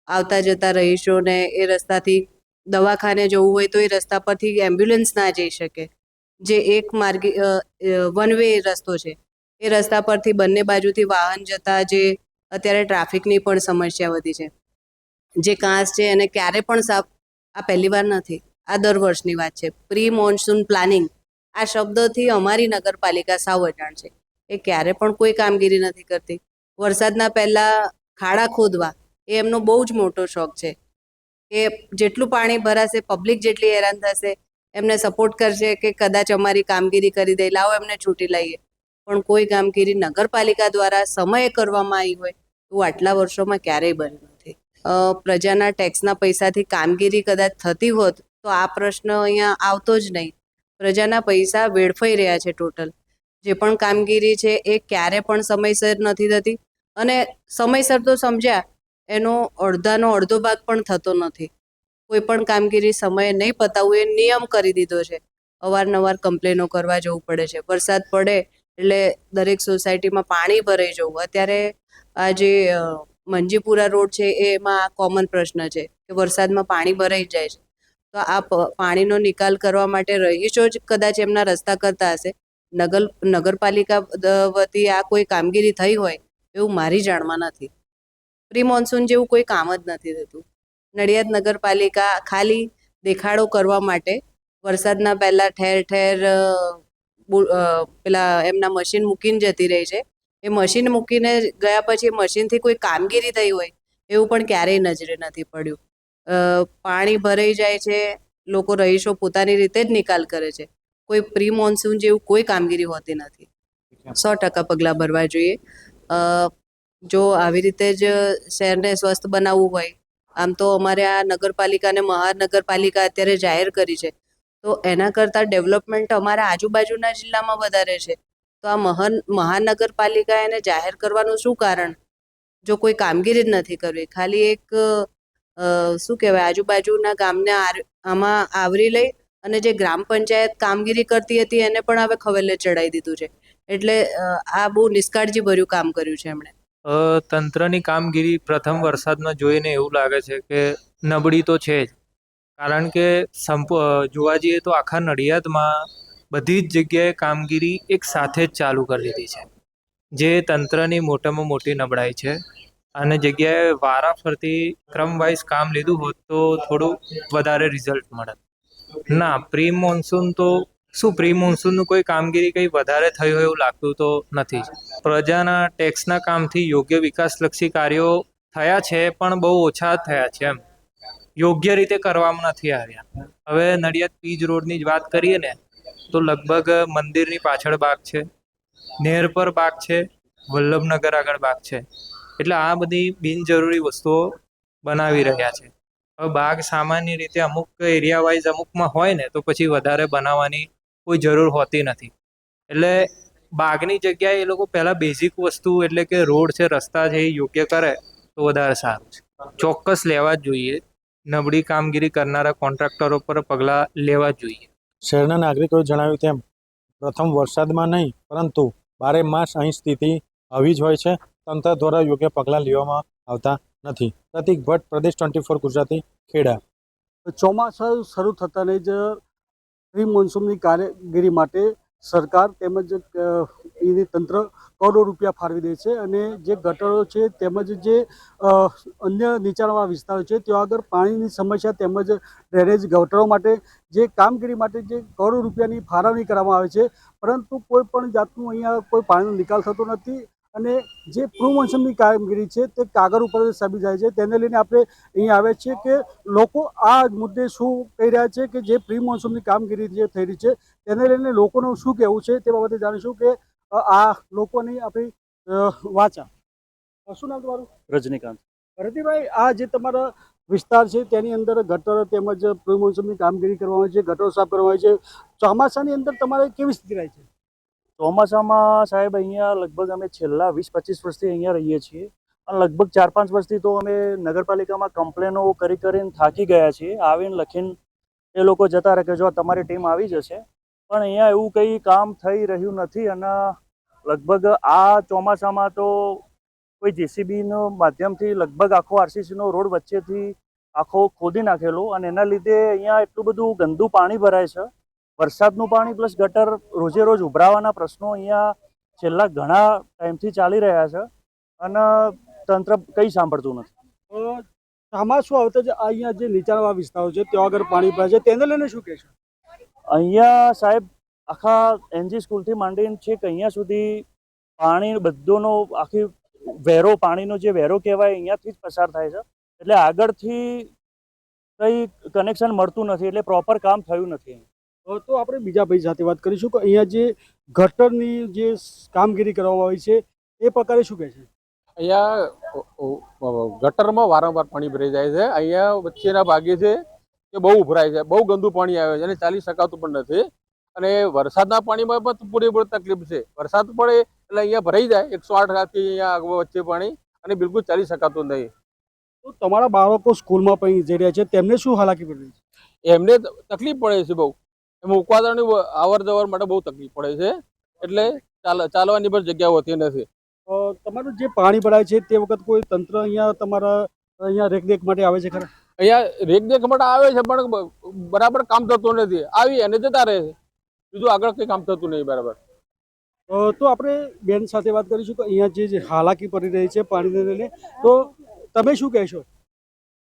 Speaker 17: આવતા જતા રહીશોને એ રસ્તાથી દવાખાને જવું હોય તો એ રસ્તા પરથી એમ્બ્યુલન્સ ના જઈ શકે. જે એક માર્ગી વન વે રસ્તો છે એ રસ્તા પરથી બંને બાજુથી વાહન જતા જે અત્યારે ટ્રાફિકની પણ સમસ્યા વધી છે. જે કાંસ છે એને ક્યારે પણ સાફ, આ પહેલી વાર નથી, આ દર વર્ષની વાત છે. પ્રી મોન્સૂન પ્લાનિંગ આ શબ્દથી અમારી નગરપાલિકા સાવ અજાણ છે. એ ક્યારે પણ કોઈ કામગીરી નથી કરતી. વરસાદના પહેલાં ખાડા ખોદવા એ એમનો બહુ જ મોટો શોખ છે કે જેટલું પાણી ભરાશે, પબ્લિક જેટલી હેરાન થશે, એમને સપોર્ટ કરશે કે કદાચ અમારી કામગીરી કરી દે, લાવો એમને છૂટી લઈએ. પણ કોઈ કામગીરી નગરપાલિકા દ્વારા સમયે કરવામાં આવી હોય એવું આટલા વર્ષોમાં ક્યારેય બન્યું નથી. પ્રજાના ટેક્સના પૈસાથી કામગીરી કદાચ થતી હોત તો આ પ્રશ્ન અહીંયા આવતો જ નહીં. પ્રજાના પૈસા વેડફાઈ રહ્યા છે ટોટલ. જે પણ કામગીરી છે એ ક્યારે પણ સમયસર નથી થતી અને સમયસર તો સમજ્યા એનો અડધાનો અડધો ભાગ પણ થતો નથી. કોઈ પણ કામગીરી સમયે નહીં પતાવવું એ નિયમ કરી દીધો છે. અવારનવાર કમ્પ્લેનો કરવા જવું પડે છે. વરસાદ પડે એટલે દરેક સોસાયટીમાં પાણી ભરાઈ જવું. અત્યારે આ જે મંજીપુરા રોડ છે એમાં કોમન પ્રશ્ન છે કે વરસાદમાં પાણી ભરાઈ જાય છે. તો આ પાણીનો નિકાલ કરવા માટે રહીશો જ કદાચ એમના રસ્તા કરતા હશે. નગરપાલિકા વતી આ કોઈ કામગીરી થઈ હોય એવું મારી જાણમાં નથી. પ્રી મોન્સૂન જેવું કોઈ કામ જ નથી થતું. નડિયાદ નગરપાલિકા ખાલી દેખાડો કરવા માટે વરસાદના પહેલાં ઠેર ઠેર પેલા એમના મશીન મૂકીને જતી રહી છે. એ મશીન મૂકીને ગયા પછી એ મશીનથી કોઈ કામગીરી થઈ હોય એવું પણ ક્યારેય નજરે નથી પડ્યું. પાણી ભરાઈ જાય છે, લોકો રહીશો પોતાની રીતે જ નિકાલ કરે છે. કોઈ પ્રી મોન્સૂન જેવું કોઈ કામગીરી હોતી નથી. 100% પગલાં ભરવા જોઈએ. જો આવી રીતે જ શહેરને સ્વસ્થ બનાવવું હોય, આમ તો અમારે આ નગરપાલિકાને મહાનગરપાલિકા અત્યારે જાહેર કરી છે, તો એના કરતાં ડેવલપમેન્ટ અમારા આજુબાજુના જિલ્લામાં વધારે છે. તો આ મહાનગરપાલિકા એને જાહેર કરવાનું શું કારણ? જો કોઈ કામગીરી જ નથી કરવી, ખાલી એક શું કહેવાય આજુબાજુના ગામને આમાં આવરી લઈ અને જે ગ્રામ પંચાયત કામગીરી કરતી હતી એને પણ હવે ખવેલે ચડાવી દીધું છે. એટલે આ બહુ નિષ્કાળજીભર્યું કામ કર્યું છે એમણે.
Speaker 18: તંત્રની કામગીરી પ્રથમ વરસાદમાં જોઈને એવું લાગે છે કે નબળી તો છે જ. કારણ કે જોવા જઈએ તો આખા નડિયાદમાં બધી જ જગ્યાએ કામગીરી એક સાથે જ ચાલુ કરી દીધી છે, જે તંત્રની મોટામાં મોટી નબળાઈ છે. અને જગ્યાએ વારા ફરતી ક્રમવાઇઝ કામ લીધું હોત તો થોડું વધારે રિઝલ્ટ મળે. ના, પ્રી મોન્સૂન તો શું, પ્રી મોન્સૂનનું કોઈ કામગીરી કંઈ વધારે થઈ હોય એવું લાગતું તો નથી જ. પ્રજાના ટેક્સના કામથી યોગ્ય વિકાસલક્ષી કાર્યો થયા છે પણ બહુ ઓછા થયા છે. એમ યોગ્ય રીતે કરવામાં નથી આવ્યા. હવે નડિયાદ પીજ રોડની જ વાત કરીએ ને તો લગભગ મંદિરની પાછળ બાગ છે, નેર પર બાગ છે, વલ્લભનગર આગળ બાગ છે. એટલે આ બધી બિનજરૂરી વસ્તુઓ બનાવી રહ્યા છે. હવે બાગ સામાન્ય રીતે અમુક એરિયા વાઇઝ અમુકમાં હોય ને તો પછી વધારે બનાવવાની કોઈ જરૂર હોતી નથી. એટલે બાગની જગ્યાએ એ લોકો પહેલાં બેઝિક વસ્તુ એટલે કે રોડ છે, રસ્તા છે એ યોગ્ય કરે તો વધારે સારું છે. ચોક્કસ લેવા જ જોઈએ. નબળી કામગીરી કરનારા કોન્ટ્રાક્ટરો પર પગલાં લેવા જ જોઈએ.
Speaker 15: શહેરના નાગરિકોએ જણાવ્યું તેમ પ્રથમ વરસાદમાં નહીં પરંતુ 12 માસ અહીં સ્થિતિ આવી જ હોય છે. તંત્ર દ્વારા યોગ્ય પગલાં લેવામાં આવતા નથી. પ્રતિક ભટ્ટ, પ્રદેશ 24 ગુજરાતી, ખેડા.
Speaker 7: ચોમાસા શરૂ થતાંની જ પ્રી મોન્સૂનની કામગીરી માટે સરકાર તેમજ એની તંત્ર કરોડો રૂપિયા ફાળવી દે છે અને જે ગટરો છે તેમજ જે અન્ય નીચાણવાળા વિસ્તારો છે ત્યાં આગળ પાણીની સમસ્યા તેમજ ડ્રેનેજ ગટરો માટે જે કામગીરી માટે જે કરોડો રૂપિયાની ફાળવણી કરવામાં આવે છે, પરંતુ કોઈ પણ જાતનું અહીંયા કોઈ પાણીનો નિકાલ થતો નથી અને જે પ્રી મોન્સૂનની કામગીરી છે તે કાગળ ઉપર સાબી જાય છે. તેને લઈને આપણે અહીંયા આવે છે કે લોકો આ મુદ્દે શું કહી રહ્યા છે કે જે પ્રી મોન્સૂનની કામગીરી જે થઈ રહી છે તેને લઈને લોકોનું શું કહેવું છે તે બાબતે જાણીશું કે આ લોકોની આપણી વાચા. શું નામ તમારું?
Speaker 19: રજનીકાંત.
Speaker 7: રતિભાઈ, આ જે તમારા વિસ્તાર છે તેની અંદર ગટર તેમજ પ્રી મોન્સૂનની કામગીરી કરવામાં આવે છે, ગટરો સાફ કરવામાં આવે છે, ચોમાસાની અંદર તમારે કેવી સ્થિતિ રહે છે?
Speaker 19: ચોમાસામાં સાહેબ અહીંયા લગભગ અમે છેલ્લા 20-25 વર્ષથી અહીંયા રહીએ છીએ અને લગભગ 4-5 વર્ષથી તો અમે નગરપાલિકામાં કમ્પ્લેનો કરીને થાકી ગયા છીએ. આવીને લખીને એ લોકો જતા રહે કે જો તમારી ટીમ આવી જશે, પણ અહીંયા એવું કંઈ કામ થઈ રહ્યું નથી અને લગભગ આ ચોમાસામાં તો કોઈ જેસીબીનો માધ્યમથી લગભગ આખો આરસીસીનો રોડ વચ્ચેથી આખો ખોદી નાખેલો અને એના લીધે અહીંયા એટલું બધું ગંદુ પાણી ભરાય છે. વરસાદનું પાણી પ્લસ ગટર રોજે રોજ ઉભરાવાના પ્રશ્નો અહીંયા છેલ્લા ઘણા ટાઈમથી ચાલી રહ્યા છે અને તંત્ર કંઈ સાંભળતું નથી.
Speaker 7: ચોમાસું આવતા જ અહીંયા જે નીચાણવાળા વિસ્તારો છે ત્યાં આગળ પાણી ભરાય છે, તેને લઈને શું કહેશો?
Speaker 19: અહીંયા સાહેબ આખા એનજી સ્કૂલથી માંડીને છેક અહીંયા સુધી પાણી બધોનો આખી વેરો, પાણીનો જે વેરો કહેવાય અહીંયાથી જ પસાર થાય છે, એટલે આગળથી કંઈ કનેક્શન મળતું નથી, એટલે પ્રોપર કામ થયું નથી.
Speaker 7: તો આપણે બીજા ભાઈ સાથે વાત કરીશું કે અહીંયા જે ગટરની જે કામગીરી કરવામાં આવી છે એ પ્રકારે શું કહે છે?
Speaker 20: અહીંયા ગટરમાં વારંવાર પાણી ભરાઈ જાય છે. અહીંયા વચ્ચેના ભાગે છે કે બહુ ઉભરાય છે, બહુ ગંદુ પાણી આવે છે અને ચાલી શકાતું પણ નથી. અને વરસાદના પાણીમાં પણ પૂરેપૂરી તકલીફ છે. વરસાદ પડે એટલે અહીંયા ભરાઈ જાય 108 રાતથી અહીંયા વચ્ચે પાણી અને બિલકુલ ચાલી શકાતું નહીં.
Speaker 7: તો તમારા બાળકો સ્કૂલમાં પણ જઈ રહ્યા છે, તેમને શું હાલાકી પડી રહી છે?
Speaker 20: એમને તકલીફ પડે છે બહુ. એમાં ઉકાળાની અવર જવર માટે બહુ તકલીફ પડે છે, એટલે ચાલવાની પણ જગ્યા હોતી નથી.
Speaker 7: તમારું જે પાણી ભરાય છે તે વખત કોઈ તંત્ર અહીંયા તમારા અહીંયા રેખદેખ માટે આવે છે ખરા?
Speaker 20: અહીંયા રેખદેખ માટે આવે છે પણ બરાબર કામ થતું નથી. આવી એને જતા રહે છે, બીજું આગળ કંઈ કામ થતું નહીં બરાબર.
Speaker 7: તો આપણે બેન સાથે વાત કરીશું કે અહીંયા જે હાલાકી પડી રહી છે પાણીને લઈને, તો તમે શું કહેશો?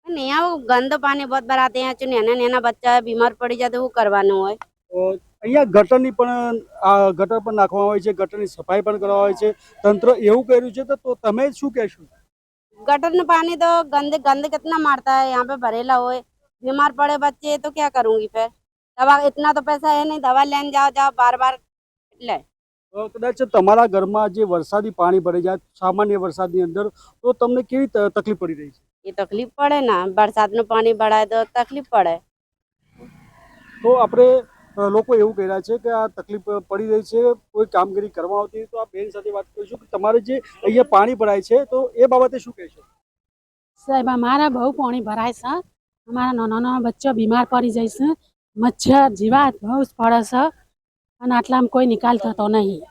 Speaker 21: नहीं यहाँ वो गंदा पानी बहुत बार आते हैं, नैना नैना बच्चा बीमार पड़ी जाते वो करवाना હોય.
Speaker 7: અહીંયા ગટરની પણ ગટર પણ નાખવામાં આવે છે, ગટરની સફાઈ પણ કરવામાં આવે છે, તંત્ર એવું કર્યું છે, તો તમે શું કહેશો?
Speaker 21: गटर में पानी तो गंदे गंदे कितना मारता है, यहाँ पे भरेला हो, बीमार पड़े बच्चे तो क्या करूँगी फिर? दवा इतना तो पैसा है नहीं, दवा लेने जाओ बार बार. એટલે
Speaker 7: કદાચ તમારા ઘરમાં જે વરસાદી પાણી ભરાઈ જાય સામાન્ય વરસાદની અંદર, તો તમને કેવી તકલીફ પડી રહી છે?
Speaker 21: એ તકલીફ પડે ને, વરસાદનું પાણી ભરાય તો તકલીફ પડે.
Speaker 7: તો આપણે લોકો એવું કહી રહ્યા છે કે આ તકલીફ પડી રહી છે, કોઈ કામગીરી કરવામાં આવતી. તો આ બેન સાથે વાત કરીશું કે તમારે જે અહીંયા પાણી ભરાય છે તો એ બાબતે શું કહેશો?
Speaker 22: સાહેબ અમારા બહુ પાણી ભરાય છે, અમારા નાના નાના બચ્ચા બીમાર પડી જાય છે, મચ્છર જીવાત બહુ જ પડે છે અને આટલામાં કોઈ નિકાલ થતો નહીં.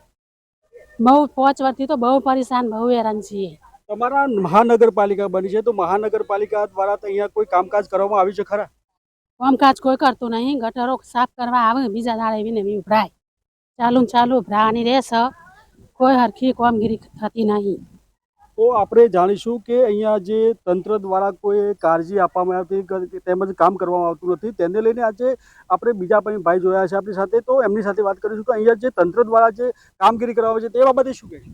Speaker 22: બહુ 5 વર્ષથી તો બહુ પરેશાન, બહુ હેરાન છીએ.
Speaker 7: તમારા મહાનગરપાલિકા બની છે, તો મહાનગરપાલિકા દ્વારા અહીંયા કોઈ કામકાજ કરવામાં આવ્યું છે ખરા?
Speaker 22: કામકાજ કોઈ કરતું નહીં. ગટરો સાફ કરવા આવે, બીજા દાડે એવીને એવી ઉભરાય, ચાલુ ઉભરાવાની રહેશે, કોઈ હરખી કામગીરી થતી નહીં.
Speaker 7: તો આપણે જાણીશું કે અહીંયા જે તંત્ર દ્વારા કોઈ કાળજી આપવામાં આવતી તેમજ કામ કરવામાં આવતું નથી, તેને લઈને આજે આપણે બીજા પણ ભાઈ જોયા છે આપણી સાથે, તો એમની સાથે વાત કરીશું કે અહીંયા જે તંત્ર દ્વારા જે કામગીરી કરવામાં આવે છે તે બાબતે શું કહેશો?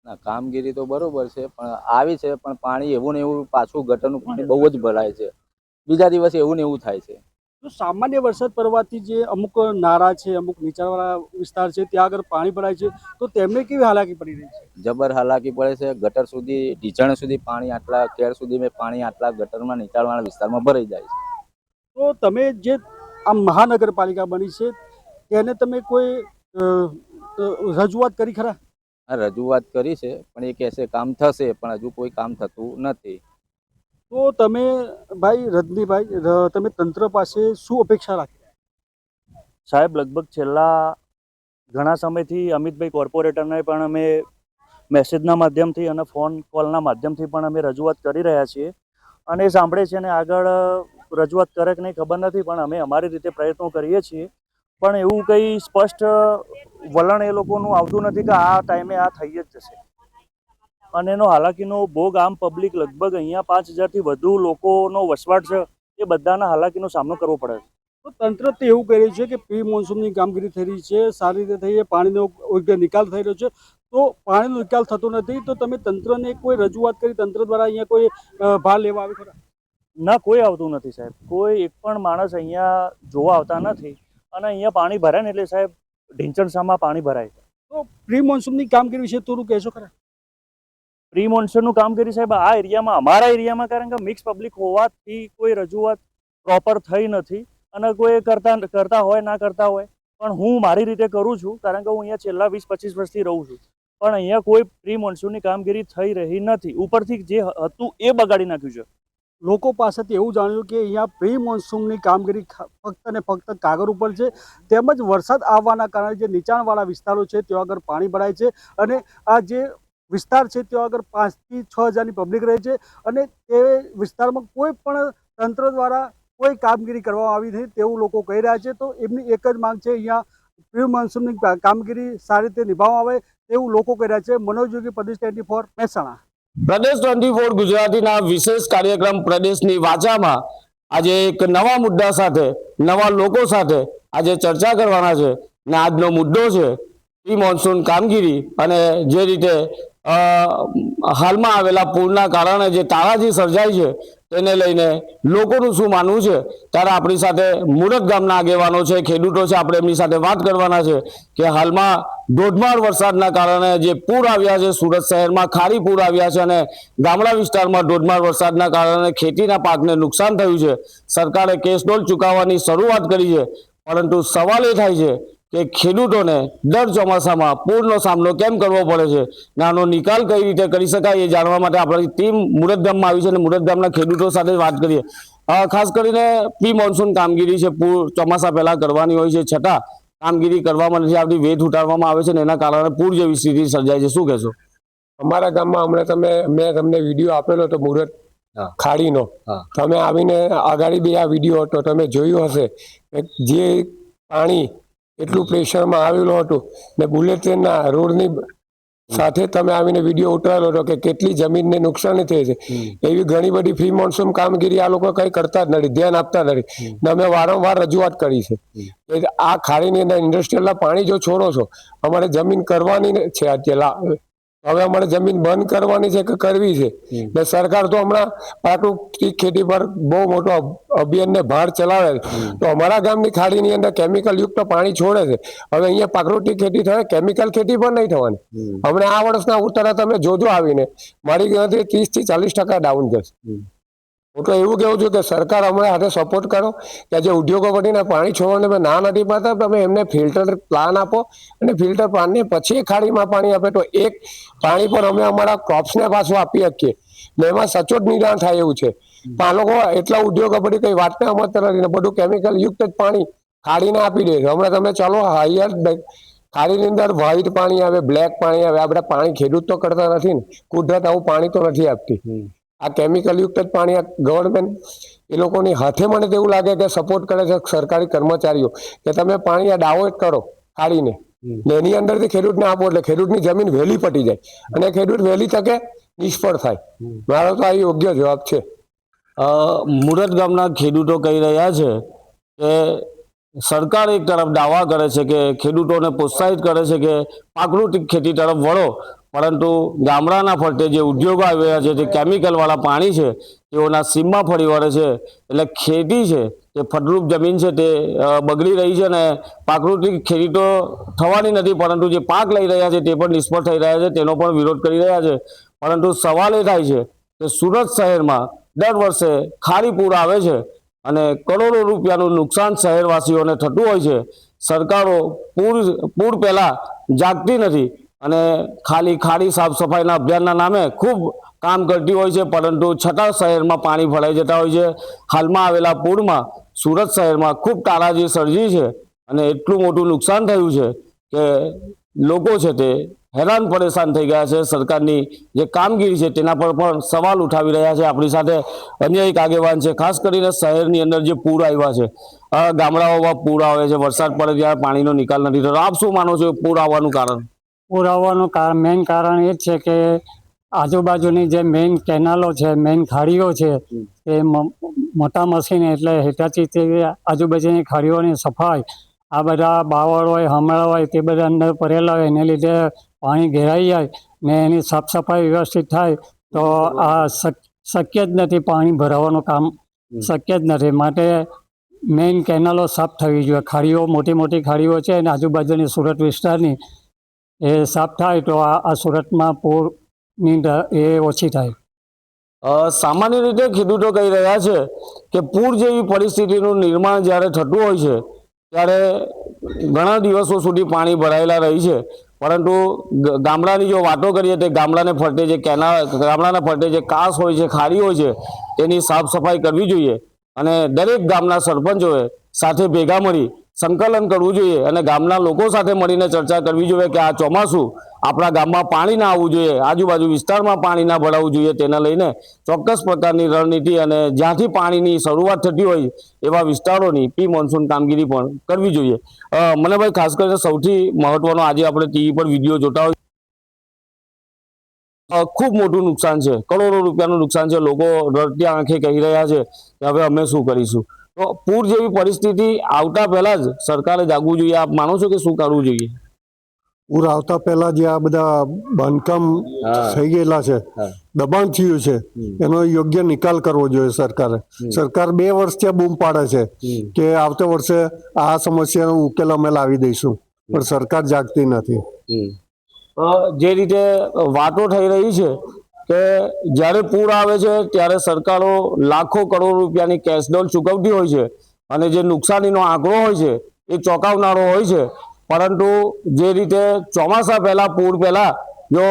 Speaker 23: ના, કામગીરી તો બરોબર છે, પણ આવી છે, પણ પાણી એવું ને એવું પાછું ગટરનું પાણી બહુ જ ભરાય છે. બીજા દિવસે એવું ને એવું થાય છે.
Speaker 7: તો સામાન્ય વરસાદ પડવાથી જે અમુક નાળા છે, અમુક નીચાણવાળા વિસ્તાર છે ત્યાં આગળ પાણી ભરાય છે, તો તેમને કેવી હાલાકી પડી રહી છે?
Speaker 23: જબર હાલાકી પડે છે. ગટર સુધી, ઢીચણ સુધી પાણી આટલા, કેર સુધી મેં પાણી આટલા ગટરમાં નીચાણવાળા વિસ્તારમાં ભરાઈ જાય છે.
Speaker 7: તો તમે જે આ મહાનગરપાલિકા બની છે તેને તમે કોઈ રજૂઆત કરી ખરા?
Speaker 23: રજૂઆત કરી છે, પણ એ કહેશે કામ થશે, પણ હજુ કોઈ કામ થતું નથી.
Speaker 7: તો તમે ભાઈ રજનીભાઈ, તમે તંત્ર પાસે શું અપેક્ષા રાખી?
Speaker 19: સાહેબ લગભગ છેલ્લા ઘણા સમયથી અમિતભાઈ કોર્પોરેટરને પણ અમે મેસેજના માધ્યમથી અને ફોન કોલના માધ્યમથી પણ અમે રજૂઆત કરી રહ્યા છીએ અને એ સાંભળે છે અને આગળ રજૂઆત કરે કે નહીં ખબર નથી, પણ અમે અમારી રીતે પ્રયત્નો કરીએ છીએ. પણ એવું કંઈ સ્પષ્ટ વલણ એ લોકોનું આવતું નથી કે આ ટાઈમે આ થઈ જ જશે. અને એનો હાલાકીનો ભોગ આમ પબ્લિક લગભગ અહીંયા 5,000થી વધુ લોકોનો વસવાટ છે, એ બધાના હાલાકીનો સામનો કરવો પડે છે.
Speaker 1: તો તંત્ર તો એવું કહી રહ્યું છે કે પ્રી મોન્સૂનની કામગીરી થઈ રહી છે, સારી રીતે થઈ છે, પાણીનો યોગ્ય નિકાલ થઈ રહ્યો છે. તો પાણીનો નિકાલ થતો નથી, તો તમે તંત્રને કોઈ રજૂઆત કરી, તંત્ર દ્વારા અહીંયા કોઈ ભાર લેવા આવે ખરા?
Speaker 19: ના, કોઈ આવતું નથી સાહેબ. કોઈ એક પણ માણસ અહીંયા જોવા આવતા નથી. અને અહીંયા પાણી ભરાય ને એટલે સાહેબ ઢીંચણસામાં પાણી ભરાય છે.
Speaker 1: તો પ્રી મોન્સૂનની કામગીરી વિશે થોડું કહેશો ખરા?
Speaker 19: પ્રી મોન્સૂનનું કામગીરી સાહેબ આ એરિયામાં, અમારા એરિયામાં, કારણ કે મિક્સ પબ્લિક હોવાથી કોઈ રજૂઆત પ્રોપર થઈ નથી. અને કોઈ કરતા હોય ના કરતા હોય, પણ હું મારી રીતે કરું છું, કારણ કે હું અહીંયા છેલ્લા 20-25 વર્ષથી રહું છું. પણ અહીંયા કોઈ પ્રી મોન્સૂનની કામગીરી થઈ રહી નથી. ઉપરથી જે હતું એ બગાડી નાખ્યું છે.
Speaker 1: લોકો પાસેથી એવું જાણ્યું કે અહીંયા પ્રી મોન્સૂનની કામગીરી ફક્ત અને ફક્ત કાગળ ઉપર છે, તેમજ વરસાદ આવવાના કારણે જે નીચાણવાળા વિસ્તારો છે ત્યાં આગળ પાણી ભરાય છે અને આ જે વિસ્તાર છે ત્યાં આગળ 5,000 થી 6,000ની પબ્લિક રહે છે અને તે વિસ્તારમાં કોઈ પણ તંત્ર દ્વારા કોઈ કામગીરી કરવામાં આવી નથી તેવું લોકો કહી રહ્યા છે. તો એમની એક જ માંગ છે, અહીંયા પ્રી મોન્સૂનની કામગીરી સારી રીતે નિભાવવામાં આવે તેવું લોકો કહી રહ્યા છે. મનોજ યોગી, પ્રદેશ 24, મહેસાણા.
Speaker 10: પ્રદેશ 24 ગુજરાતીના વિશેષ કાર્યક્રમ પ્રદેશની વાચામાં આજે એક નવા મુદ્દા સાથે, નવા લોકો સાથે આજે ચર્ચા કરવાના છે. ને આજનો મુદ્દો છે પ્રી મોન્સૂન કામગીરી અને જે રીતે હાલમાં આવેલા પૂરના કારણે જે તારાજી સર્જાય છે તેને લઈને લોકોનું શું માનવું છે. ત્યારે આપણી સાથે મુરત ગામના આગેવાનો છે, ખેડૂતો છે, આપણે એમની સાથે વાત કરવાના છે કે હાલમાં ધોધમાર વરસાદના કારણે જે પૂર આવ્યા છે, સુરત શહેરમાં ખારી પૂર આવ્યા છે અને ગામડા વિસ્તારમાં ધોધમાર વરસાદના કારણે ખેતીના પાકને નુકસાન થયું છે. સરકારે કેસડોલ ચૂકવવાની શરૂઆત કરી છે, પરંતુ સવાલ એ થાય છે કે ખેડૂતોને દર ચોમાસામાં પૂરનો સામનો કેમ કરવો પડે છે, આનો નિકાલ કઈ રીતે કરી શકાય એ જાણવા માટે આપણી ટીમ મુરત ગામમાં આવી છે અને મુરત ગામના ખેડૂતો સાથે વાત કરીએ. ખાસ કરીને પ્રી મોન્સૂન કામગીરી છે, પૂર ચોમાસા પહેલા કરવાની હોય છે, છતાં કામગીરી કરવામાં નથી આવતી, વેઠ ઉતારવામાં આવે છે ને એના કારણે પૂર જેવી સ્થિતિ સર્જાય છે. શું કહેશો?
Speaker 3: અમારા ગામમાં હમણાં મેં તમને વિડીયો આપેલો હતો મુરત ખાડીનો, તમે આવીને આગાડી બી આ વિડીયો હતો, તમે જોયું હશે કે જે પાણી એટલું પ્રેશરમાં આવેલું હતું ને બુલેટ ટ્રેનના રોડની સાથે તમે આવીને વિડીયો ઉતારેલો હતો કે કેટલી જમીનને નુકસાની થઈ છે. એવી ઘણી બધી પ્રી મોન્સૂન કામગીરી આ લોકો કંઈ કરતા જ નથી, ધ્યાન આપતા નથી. ને અમે વારંવાર રજૂઆત કરી છે કે આ ખાડીની અંદર ઇન્ડસ્ટ્રીયલના પાણી જો છોડો છો, અમારે જમીન કરવાની છે અત્યારે, હવે અમારે જમીન બંધ કરવાની છે કે કરવી છે. ને સરકાર તો હમણાં પ્રાકૃતિક ખેતી પર બહુ મોટો અભિયાનને ભાર ચલાવે છે. તો અમારા ગામની ખાડીની અંદર કેમિકલ યુક્ત પાણી છોડે છે. હવે અહીંયા પ્રાકૃતિક ખેતી થાય, કેમિકલ ખેતી પણ નહીં થવાની. હમણાં આ વર્ષના ઉત્તરા તમે જોજો આવીને, મારી ગણતરી 30 થી 40% ડાઉન જશે. હું તો એવું કહું છું કે સરકાર હમણાં હાથે સપોર્ટ કરો કે જે ઉદ્યોગપતિને પાણી છોડવાને ના નથી પાડતા, તમે એમને ફિલ્ટર પ્લાન આપો અને ફિલ્ટર પ્લાનને પછી ખાડીમાં પાણી આપે તો એક પાણી પણ અમે અમારા ક્રોપ્સને પાછું આપી શકીએ ને એમાં સચોટ નિદાન થાય એવું છે. પણ આ લોકો એટલા ઉદ્યોગપતિ કઈ વાતને સમજતા નથી ને બધું કેમિકલ યુક્ત જ પાણી ખાડીને આપી દે છે. હમણાં તમે ચાલો હાઈયર ખાડીની અંદર વ્હાઈટ પાણી આવે, બ્લેક પાણી આવે, આ બધા પાણી ખેડૂત તો કરતા નથી ને, કુદરત આવું પાણી તો નથી આપતી. આ કેમિકલ યુક્ત જ પાણી આ ગવર્મેન્ટ એ લોકોની હાથે મને તો એવું લાગે કે સપોર્ટ કરે છે સરકારી કર્મચારીઓ કે તમે પાણી આ ડાયવર્ટ કરો ખાડીને ને એની અંદરથી ખેડૂતને આપો એટલે ખેડૂતની જમીન વહેલી પટી જાય અને ખેડૂત વહેલી તકે નિષ્ફળ થાય. મારો તો આ યોગ્ય જવાબ છે.
Speaker 10: મુરત ગામના ખેડૂતો કહી રહ્યા છે કે સરકાર એક તરફ દાવા કરે છે કે ખેડૂતોને પ્રોત્સાહિત કરે છે કે પ્રાકૃતિક ખેતી તરફ વળો, પરંતુ ગામડાના ફરતે જે ઉદ્યોગો આવ્યા છે, જે કેમિકલવાળા પાણી છે તેઓના સીમમાં ફરી વળે છે. એટલે ખેતી છે તે ફળદ્રુપ જમીન છે તે બગડી રહી છે અને પ્રાકૃતિક ખેતી તો થવાની નથી, પરંતુ જે પાક લઈ રહ્યા છે તે પણ નિષ્ફળ થઈ રહ્યા છે, તેનો પણ વિરોધ કરી રહ્યા છે. પરંતુ સવાલ એ થાય છે કે સુરત શહેરમાં દર વર્ષે ખારી પૂર આવે છે અને કરોડો રૂપિયાનું નુકસાન શહેરવાસીઓને થતું હોય છે. સરકારો પૂર પહેલાં જાગતી નથી અને ખાલી ખાડી સાફ સફાઈના અભિયાનના નામે ખૂબ કામ કરતી હોય છે, પરંતુ છતાં શહેરમાં પાણી ભરાઈ જતા હોય છે. હાલમાં આવેલા પૂરમાં સુરત શહેરમાં ખૂબ તારાજી સર્જી છે અને એટલું મોટું નુકસાન થયું છે કે લોકો છે તે
Speaker 4: હેરાન પરેશાન થઈ ગયા છે. સરકારની જે કામગીરી છે તેના પર પણ સવાલ ઉઠાવી રહ્યા છે. આપણી સાથે અન્ય એક આગેવાન છે. ખાસ કરીને શહેરની અંદર જે પૂર આવ્યા છે, ગામડાઓમાં પૂર આવે છે, વરસાદ પડે ત્યારે પાણીનો નિકાલ નથી થતો. આપ શું માનો છો પૂર આવવાનું કારણ?
Speaker 5: પૂર આવવાનું મેઇન કારણ એ જ છે કે આજુબાજુની જે મેઇન કેનાલો છે, મેઇન ખાડીઓ છે, એ મોટા મશીન એટલે હિટાચીથી આજુબાજુની ખાડીઓની સફાઈ, આ બધા બાવળ હોય, હમણાં હોય તે બધા અંદર ભરેલા હોય, એને લીધે પાણી ઘેરાઈ જાય ને એની સાફ સફાઈ વ્યવસ્થિત થાય તો આ શક્ય જ નથી. પાણી ભરાવાનું કામ શક્ય જ નથી. માટે મેઇન કેનાલો સાફ થવી જોઈએ. ખાડીઓ, મોટી મોટી ખાડીઓ છે અને આજુબાજુની સુરત વિસ્તારની એ સાફ થાય તો આ સુરતમાં પૂરની એ ઓછી થાય.
Speaker 4: સામાન્ય રીતે ખેડૂતો કહી રહ્યા છે કે પૂર જેવી પરિસ્થિતિનું નિર્માણ જ્યારે થતું હોય છે ત્યારે ઘણા દિવસો સુધી પાણી ભરાયેલા રહી છે. પરંતુ ગામડાની જો વાતો કરીએ તો ગામડાને ફરતે જે ગામડાના ફરતે જે કાસ હોય છે, ખાડી હોય છે, તેની સાફ સફાઈ કરવી જોઈએ અને દરેક ગામના સરપંચોએ સાથે ભેગા મળી સંકલન કરવું જોઈએ અને ગામના લોકો સાથે મળીને ચર્ચા કરવી જોઈએ કે આ ચોમાસું આપણા ગામમાં પાણી ના આવવું જોઈએ, આજુબાજુ વિસ્તારમાં પાણી ના ભરાવવું જોઈએ. તેને લઈને ચોક્કસ પ્રકારની રણનીતિ અને જ્યાંથી પાણીની શરૂઆત થતી હોય એવા વિસ્તારોની પ્રી મોન્સૂન કામગીરી પણ કરવી જોઈએ. મને ભાઈ ખાસ કરીને સૌથી મહત્વનો, આજે આપણે ટીવી પર વિડીયો જોતા હોય, ખૂબ મોટું નુકસાન છે, કરોડો રૂપિયાનું નુકસાન છે. લોકો રડતી આંખે કહી રહ્યા છે કે હવે અમે શું કરીશું. તો પૂર જેવી પરિસ્થિતિ આવતા પહેલા જ સરકારે જાગવું જોઈએ. આપ માનો છો કે શું કરવું જોઈએ?
Speaker 6: પૂર આવતા પહેલા જે આ બધા બાંધકામ થઈ ગયેલા છે, દબાણ થયું છે, એનો યોગ્ય નિકાલ કરવો જોઈએ સરકારે. સરકાર 2 વર્ષથી બૂમ પાડે છે કે આવતા વર્ષે આ સમસ્યાનો ઉકેલ અમે લાવી દઈશું, પણ સરકાર જાગતી નથી.
Speaker 4: જે રીતે વાતો થઈ રહી છે કે જ્યારે પૂર આવે છે ત્યારે સરકારો લાખો કરોડ રૂપિયાની કેશડોલ ચૂકવતી હોય છે અને જે નુકસાનીનો આંકડો હોય છે એ ચોંકાવનારો હોય છે. પરંતુ જે રીતે ચોમાસા પહેલા, પૂર પહેલા જો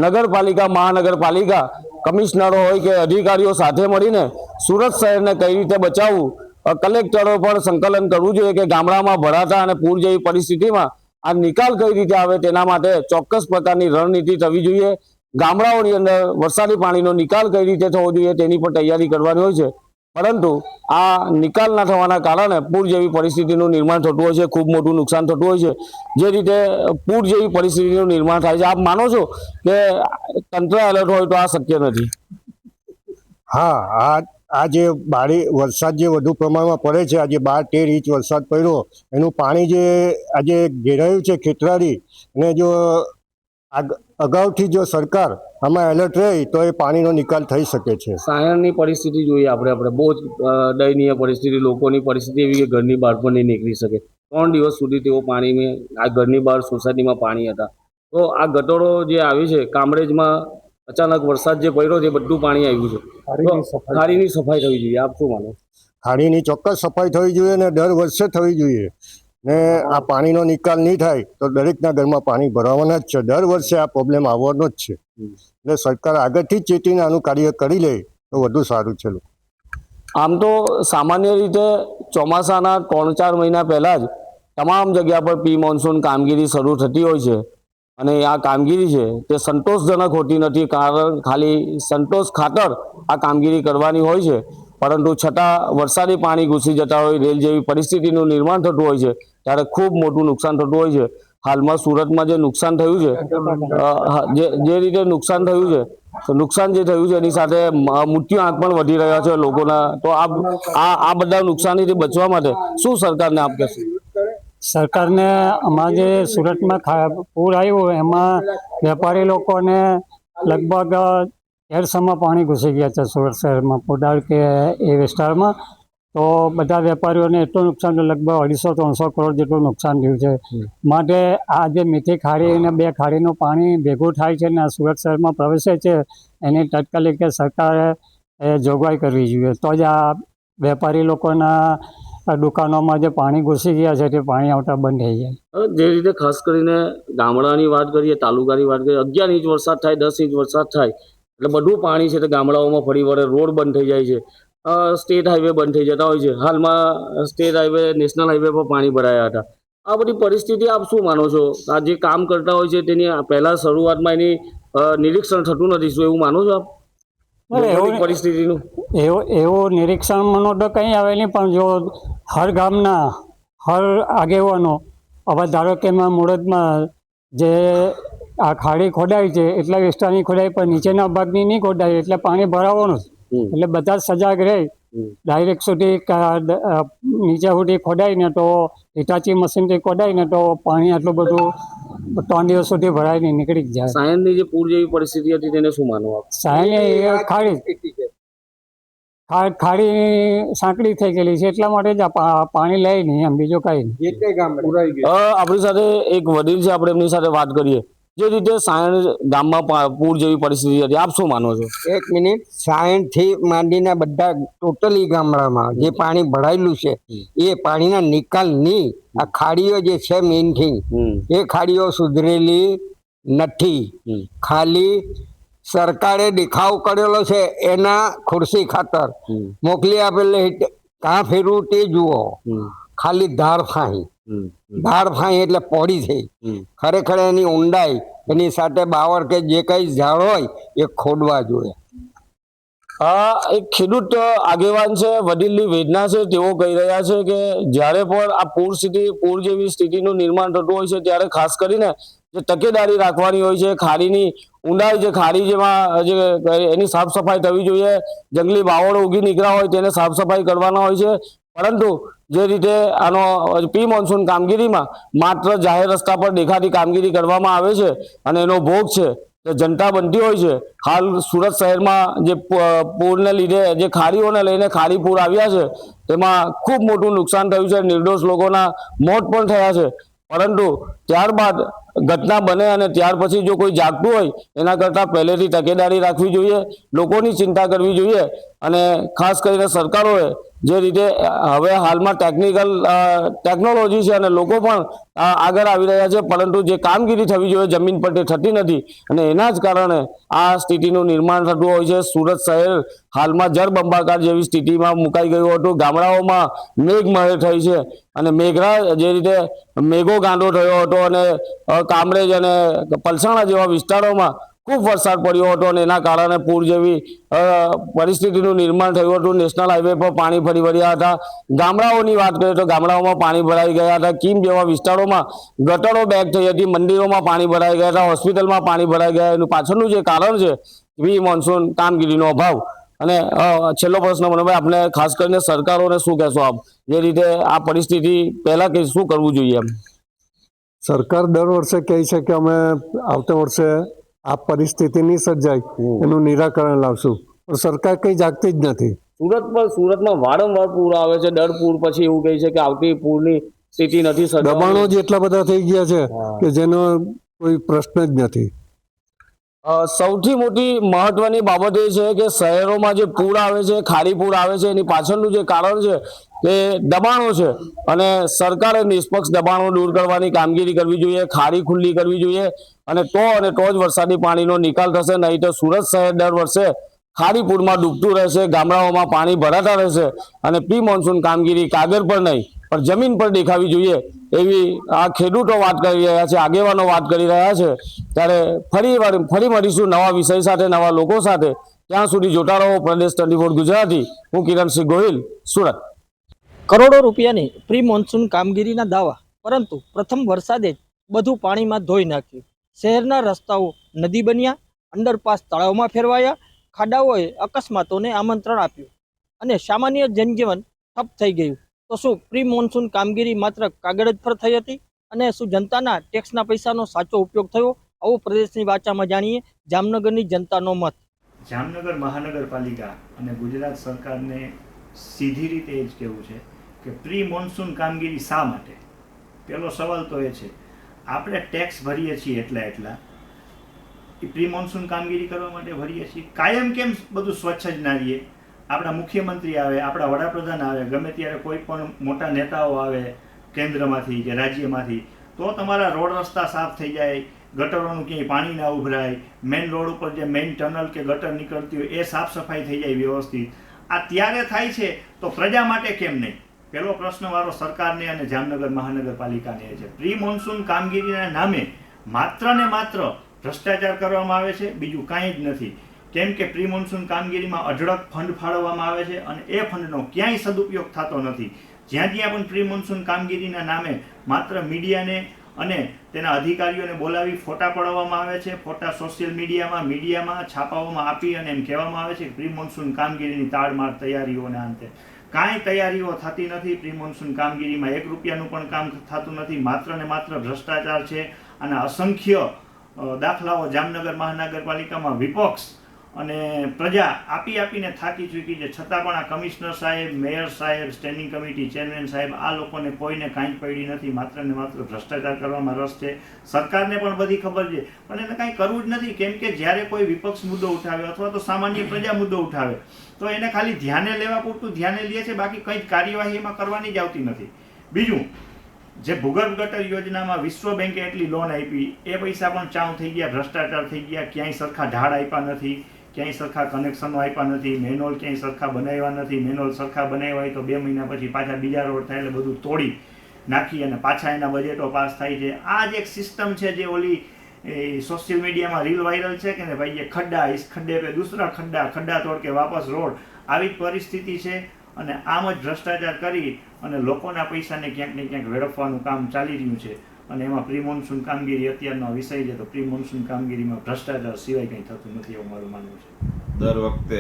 Speaker 4: નગરપાલિકા, મહાનગરપાલિકા, કમિશનરો હોય કે અધિકારીઓ સાથે મળીને સુરત શહેરને કઈ રીતે બચાવવું, કલેક્ટરો પણ સંકલન કરવું જોઈએ કે ગામડામાં ભરાતા અને પૂર જેવી પરિસ્થિતિમાં આ નિકાલ કઈ રીતે આવે તેના માટે ચોક્કસ પ્રકારની રણનીતિ થવી જોઈએ. ગામડાઓની અંદર વરસાદી પાણીનો નિકાલ કઈ રીતે થવો જોઈએ તેની પણ તૈયારી કરવાની હોય છે. પરંતુ આ નિકાલ ના થવાના કારણે પૂર જેવી પરિસ્થિતિનું નિર્માણ થતું હોય છે, ખૂબ મોટું નુકસાન થતું હોય છે. જે રીતે પૂર જેવી પરિસ્થિતિનું નિર્માણ થાય છે, આપ માનો છો કે તંત્ર એલર્ટ હોય તો આ શક્ય નથી?
Speaker 6: હા, આ જે વરસાદ જે વધુ પ્રમાણમાં પડે છે, આજે 12-13 ઇંચ વરસાદ પડ્યો, એનું પાણી જે આજે ઘેરાયું છે ખેતરાડી, અને જો અગાઉથી જો સરકાર આમાં એલર્ટ રહી તો એ પાણીનો નિકાલ થઈ શકે છે.
Speaker 4: સાયણની પરિસ્થિતિ જોઈએ આપણે બહુ જ દયનીય પરિસ્થિતિ, લોકોની પરિસ્થિતિ એવી કે ઘરની બહાર પણ નહીં નીકળી શકે. 3 દિવસ સુધી તેઓ પાણીમાં, આ ઘરની બહાર સોસાયટીમાં પાણી હતા. તો આ ગટરો જે આવી છે, કામરેજમાં અચાનક વરસાદ જે પડ્યો છે, બધું પાણી આવ્યું છે. ખાડીની સફાઈ થવી જોઈએ. આપ શું માનો?
Speaker 6: ખાડીની ચોક્કસ સફાઈ થવી જોઈએ ને દર વર્ષે થવી જોઈએ. ને આ પાણીનો નિકાલ નહીં થાય તો દરેકના ઘરમાં પાણી ભરાવાના જ છે. દર વર્ષે આ પ્રોબ્લેમ આવવાનો જ છે. એટલે સરકાર આગળથી જ ચેતીને આનું કાર્ય કરી લે તો વધુ સારું છે.
Speaker 4: આમ તો સામાન્ય રીતે ચોમાસાના 3-4 મહિના પહેલા જ તમામ જગ્યા પર પ્રી મોન્સૂન કામગીરી શરૂ થતી હોય છે અને આ કામગીરી છે તે સંતોષજનક હોતી નથી. કારણ ખાલી સંતોષ ખાતર આ કામગીરી કરવાની હોય છે, પરંતુ છતાં વરસાદી પાણી ઘૂસી જતા હોય, રેલ જેવી પરિસ્થિતિનું નિર્માણ થતું હોય છે ત્યારે ખૂબ મોટું નુકસાન થતું હોય છે. હાલમાં સુરતમાં જે નુકસાન થયું છે, જે રીતે નુકસાન થયું છે, નુકસાન જે થયું છે એની સાથે મૃત્યુ આંક પણ વધી રહ્યા છે લોકોના. તો આ બધા નુકસાનીથી બચવા માટે શું સરકારને આપ કહેશો?
Speaker 5: સરકારને અમારા જે સુરતમાં પૂર આવ્યું એમાં વેપારી લોકોને લગભગ 150 પાણી ઘૂસી ગયા છે સુરત શહેરમાં, પોદાર કે એ વિસ્તારમાં. તો બધા વેપારીઓને એટલું નુકસાન, લગભગ 250-300 કરોડ જેટલું નુકસાન થયું છે. માટે આ જે મીઠી ખાડી અને 2 ખાડીનું પાણી ભેગું થાય છે અને સુરત શહેરમાં પ્રવેશે છે, એની તાત્કાલિક સરકારે જોગવાઈ કરવી જોઈએ. તો જ આ વેપારી લોકોના દુકાનોમાં જે પાણી ઘૂસી ગયા છે તે પાણી આવતા બંધ થઈ જાય.
Speaker 4: જે રીતે ખાસ કરીને ગામડાની વાત કરીએ, તાલુકાની વાત કરીએ, 11 ઇંચ વરસાદ થાય, 10 ઇંચ વરસાદ થાય એટલે બધું પાણી છે તે ગામડાઓમાં ફરી વળે, રોડ બંધ થઈ જાય છે, સ્ટેટ હાઈવે બંધ થઈ જતા હોય છે. હાલમાં સ્ટેટ હાઈવે, નેશનલ હાઈવે પર પાણી ભરાયા હતા. આ બધી પરિસ્થિતિ આપ શું માનો છો? આ જે કામ કરતા હોય છે તેની પહેલા શરૂઆતમાં એની નિરીક્ષણ થતું નથી, શું એવું માનો છો આપ? ભૌગોલિક પરિસ્થિતિનું
Speaker 5: એવું નિરીક્ષણમાં તો કંઈ આવે નહીં, પણ જો હર ગામના હર આગેવાનો, હવે ધારો કે મુરતમાં જે આ ખાડી ખોદાય છે એટલા વિસ્તારની ખોદાય, પણ નીચેના ભાગની નહીં ખોદાય એટલે પાણી ભરાવાનું જ. એટલે બધા જ સજાગ રહે, ડાયરેક્ટ સુધી નીચે સુધી ખોદાય ને તો હિટાચી મશીનથી ખોદાય ને તો પાણી આટલું બધું 3 દિવસ સુધી ભરાય નહીં, નીકળી જ જાય.
Speaker 4: સાયનની જે પૂર જેવી પરિસ્થિતિ હતી તેને શું માનો આપ?
Speaker 5: સાયન ખાડી સાંકડી થઈ ગયેલી છે એટલા માટે જ પાણી લે નહીં, એમ બીજું કઈ નહીં.
Speaker 4: આપણી સાથે એક વડીલ છે, આપણે એમની સાથે વાત કરીએ. જે રીતે સાયણ ગામમાં પૂર જેવી પરિસ્થિતિ હતી, આપ શું માનો છો?
Speaker 2: એક મિનિટ, સાયણ થી માંડીના બધા ટોટલી ગામડામાં જે પાણી ભરાયેલું છે એ પાણીના નિકાલની આ ખાડીઓ જે છે મેઇન થિંગ, એ ખાડીઓ સુધરેલી નથી. ખાલી સરકારે દેખાવ કરેલો છે એના ખુરશી ખાતર મોકલી આપેલી, કાં ફેરવું તે જુઓ. ખાલી ધાર ફાંહી એટલે પોડી થઈ. ખરેખર એની ઊંડાઈ, એની સાથે બાવર કે જે કઈ ઝાડ હોય એ ખોદવા જોઈએ.
Speaker 4: એક ખેડૂત આગેવાન છે, વડીલની વેદના છે. તેઓ કહી રહ્યા છે કે જ્યારે પણ આ પૂર જેવી સ્થિતિનું નિર્માણ થતું હોય છે ત્યારે ખાસ કરીને જે તકેદારી રાખવાની હોય છે, ખાડીની ઊંડાઈ, જે ખાડી જેમાં જે એની સાફ સફાઈ થવી જોઈએ, જંગલી બાવળો ઉગી નીકળ્યા હોય તેને સાફ સફાઈ કરવાના હોય છે. પરંતુ જે રીતે આનો પ્રી મોન્સૂન કામગીરીમાં માત્ર જાહેર રસ્તા પર દેખાતી કામગીરી કરવામાં આવે છે અને એનો ભોગ છે તે જનતા બનતી હોય છે. હાલ સુરત શહેરમાં જે પૂરને લીધે જે ખાડીઓને લઈને ખાડી પૂર આવ્યા છે તેમાં ખૂબ મોટું નુકસાન થયું છે, નિર્દોષ લોકોના મોત પણ થયા છે. પરંતુ ત્યારબાદ ઘટના બને અને ત્યાર પછી જો કોઈ જાગતું હોય એના કરતાં પહેલેથી તકેદારી રાખવી જોઈએ, લોકોની ચિંતા કરવી જોઈએ. અને ખાસ કરીને સરકારોએ જે રીતે હવે હાલમાં ટેકનોલોજી છે અને લોકો પણ આગળ આવી રહ્યા છે, પરંતુ જે કામગીરી થવી જોઈએ જમીન પર તે થતી નથી અને એના જ કારણે આ સ્થિતિનું નિર્માણ થતું હોય છે. સુરત શહેર હાલમાં જળબંબાકાર જેવી સ્થિતિમાં મુકાઈ ગયું હતું. ગામડાઓમાં મેઘમહેર થઈ છે અને જે રીતે મેઘો ગાંડો થયો હતો અને કામરેજ અને પલસાણા જેવા વિસ્તારોમાં ખૂબ વરસાદ પડ્યો હતો અને એના કારણે પૂર જેવી પરિસ્થિતિનું નિર્માણ થયું હતું. નેશનલ હાઈવે પર પાણી ફરી વળ્યા હતા. ગામડાઓની વાત કરીએ તો ગામડાઓમાં પાણી ભરાઈ ગયા હતા. કીમ જેવા વિસ્તારોમાં ગટરો બેક થઈ હતી, મંદિરોમાં પાણી ભરાઈ ગયા હતા, હોસ્પિટલમાં પાણી ભરાઈ ગયા. એનું પાછળનું જે કારણ છે પ્રી મોન્સૂન કામગીરીનો અભાવ. અને છેલ્લો પ્રશ્ન મનોભાઈ, આપણે ખાસ કરીને સરકારોને શું કહેશો આપ, જે રીતે આ પરિસ્થિતિ પહેલા કે શું કરવું જોઈએ? એમ
Speaker 6: સરકાર દર વર્ષે કહે છે કે અમે આવતા વર્ષે આ પરિસ્થિતિ નહીં સર્જાય એનું નિરાકરણ લાવશું, પણ સરકાર કઈ જાગતી જ નથી.
Speaker 4: સુરતમાં વારંવાર પૂર આવે છે, દર પૂર પછી એવું કહે છે કે આવતી પૂરની સ્થિતિ નથી સર્જાવાની.
Speaker 6: દબાણો જ એટલા બધા થઈ ગયા છે કે જેનો કોઈ પ્રશ્ન જ નથી.
Speaker 4: સૌથી મોટી મહત્વની બાબત એ છે કે શહેરોમાં જે પૂર આવે છે, ખાડી પૂર આવે છે, એની પાછળનું જે કારણ છે તે દબાણો છે અને સરકારે નિષ્પક્ષ દબાણો દૂર કરવાની કામગીરી કરવી જોઈએ, ખાડી ખુલ્લી કરવી જોઈએ અને તો જ વરસાદી પાણીનો નિકાલ થશે. નહીં તો સુરત શહેર દર વર્ષે ખાડી પૂરમાં ડૂબતું રહેશે, ગામડાઓમાં પાણી ભરાતા રહેશે અને પ્રી મોન્સૂન કામગીરી કાગળ પર નહીં પણ જમીન પર દેખાવી જોઈએ એવી આ ખેડૂતો વાત કરી રહ્યા છે, આગેવાનો વાત કરી રહ્યા છે. ત્યારે ફરી મળીશું નવા વિષય સાથે, નવા લોકો સાથે. ત્યાં સુધી જોતા રહો પ્રદેશ 24 ગુજરાતી. હું કિરણસિંહ ગોહિલ, સુરત.
Speaker 8: કરોડો રૂપિયાની પ્રી મોન્સૂન કામગીરીના દાવા, પરંતુ પ્રથમ વરસાદે જ બધું પાણીમાં ધોઈ નાખ્યું. શહેરના રસ્તાઓ નદી બન્યા, અંડરપાસ તળાવમાં ફેરવાયા, ખાડાઓએ અકસ્માતોને આમંત્રણ આપ્યું અને સામાન્ય જનજીવન ઠપ થઈ ગયું. તો શું પ્રી મોન્સૂન કામગીરી માત્ર કાગળ જ પર થઈ હતી અને શું જનતાના ટેક્સના પૈસાનો સાચો ઉપયોગ થયો? આવો પ્રદેશની વાચામાં જાણીએ જામનગરની જનતાનો મત.
Speaker 9: જામનગર મહાનગરપાલિકા અને ગુજરાત સરકારને સીધી રીતે એ જ કહેવું છે કે પ્રી મોન્સૂન કામગીરી શા માટે? પહેલો સવાલ તો એ છે, આપણે ટેક્સ ભરીએ છીએ એટલા એ પ્રી મોન્સૂન કામગીરી કરવા માટે ભરીએ છીએ. કાયમ કેમ બધું સ્વચ્છ જ ના રહીએ? આપણા મુખ્યમંત્રી આવે, આપણા વડાપ્રધાન આવે, ગમે ત્યારે કોઈ પણ મોટા નેતાઓ આવે કેન્દ્રમાંથી કે રાજ્યમાંથી, તો તમારા રોડ રસ્તા સાફ થઈ જાય, ગટરોનું ક્યાંય પાણી ના ઉભરાય, મેઇન રોડ ઉપર જે મેઇન ટનલ કે ગટર નીકળતી હોય એ સાફ સફાઈ થઈ જાય વ્યવસ્થિત. આ ત્યારે થાય છે તો પ્રજા માટે કેમ નહીં? પહેલો પ્રશ્નવાળો સરકારને અને જામનગર મહાનગરપાલિકાને એ છે, પ્રી મોન્સૂન કામગીરીના નામે માત્ર ને માત્ર ભ્રષ્ટાચાર કરવામાં આવે છે, બીજું કાંઈ જ નથી. કેમ કે પ્રી મોન્સૂન કામગીરીમાં અઢળક ફંડ ફાળવવામાં આવે છે અને એ ફંડનો ક્યાંય સદુપયોગ થતો નથી. જ્યાં ત્યાં પણ પ્રી મોન્સૂન કામગીરીના નામે માત્ર મીડિયાને અને તેના અધિકારીઓને બોલાવી ફોટા પડાવવામાં આવે છે. ફોટા સોશિયલ મીડિયામાં છાપાઓમાં આપી અને એમ કહેવામાં આવે છે કે પ્રી મોન્સૂન કામગીરીની તાડમાર તૈયારીઓના અંતે કાંઈ તૈયારીઓ થતી નથી. પ્રી મોન્સૂન કામગીરીમાં 1 રૂપિયાનું પણ કામ થતું નથી. માત્ર ને માત્ર ભ્રષ્ટાચાર છે. અને અસંખ્ય દાખલાઓ જામનગર મહાનગરપાલિકામાં વિપક્ષ અને પ્રજા આપીને થાકી ચૂકી છે. છતાં પણ આ કમિશનર સાહેબ, મેયર સાહેબ, સ્ટેન્ડિંગ કમિટી ચેરમેન સાહેબ, આ લોકોને કોઈને કાંઈ પડી નથી. માત્ર ને માત્ર ભ્રષ્ટાચાર કરવામાં રસ છે. સરકારને પણ બધી ખબર છે, પણ એને કાંઈ કરવું જ નથી. કેમ કે જ્યારે કોઈ વિપક્ષ મુદ્દો ઉઠાવે અથવા તો સામાન્ય પ્રજા મુદ્દો ઉઠાવે તો એને ખાલી ધ્યાને લેવા પૂરતું ધ્યાને લે છે, બાકી કંઈ કાર્યવાહી એમાં કરવાની જ આવતી નથી. બીજું, જે ભૂગર્ભ ગટર યોજનામાં વિશ્વ બેંકે એટલી લોન આપી, એ પૈસા પણ ચાઉ થઈ ગયા, ભ્રષ્ટાચાર થઈ ગયા. ક્યાંય સરખા ઢાળ આપ્યા નથી, ક્યાંય સરખા કનેક્શનો આપ્યા નથી, મેનોલ ક્યાંય સરખા બનાવ્યા નથી. મેનોલ સરખા બનાવ્યા હોય તો 2 મહિના પછી પાછા બીજા રોડ થાય એટલે બધું તોડી નાખી અને પાછા એના બજેટો પાસ થાય છે. આ જ એક સિસ્ટમ છે જે ઓલી સોશિયલ મીડિયામાં રીલ વાયરલ છે કે ને ભાઈ એ ખડ્ડા ઇસ ખડ્ડે પે દૂસરા ખડ્ડા તોડ કે વાપસ રોડ, આવી જ પરિસ્થિતિ છે. અને આમ જ ભ્રષ્ટાચાર કરી અને લોકોના પૈસાને ક્યાંક ને ક્યાંક વેડફવાનું કામ ચાલી રહ્યું છે. અને એમાં પ્રી મોન્સૂન કામગીરી અત્યારનો વિષય છે, તો પ્રી મોન્સૂન કામગીરીમાં ભ્રષ્ટાચાર સિવાય કંઈ થતું નથી એવું મારું માનવું છે.
Speaker 11: દર વખતે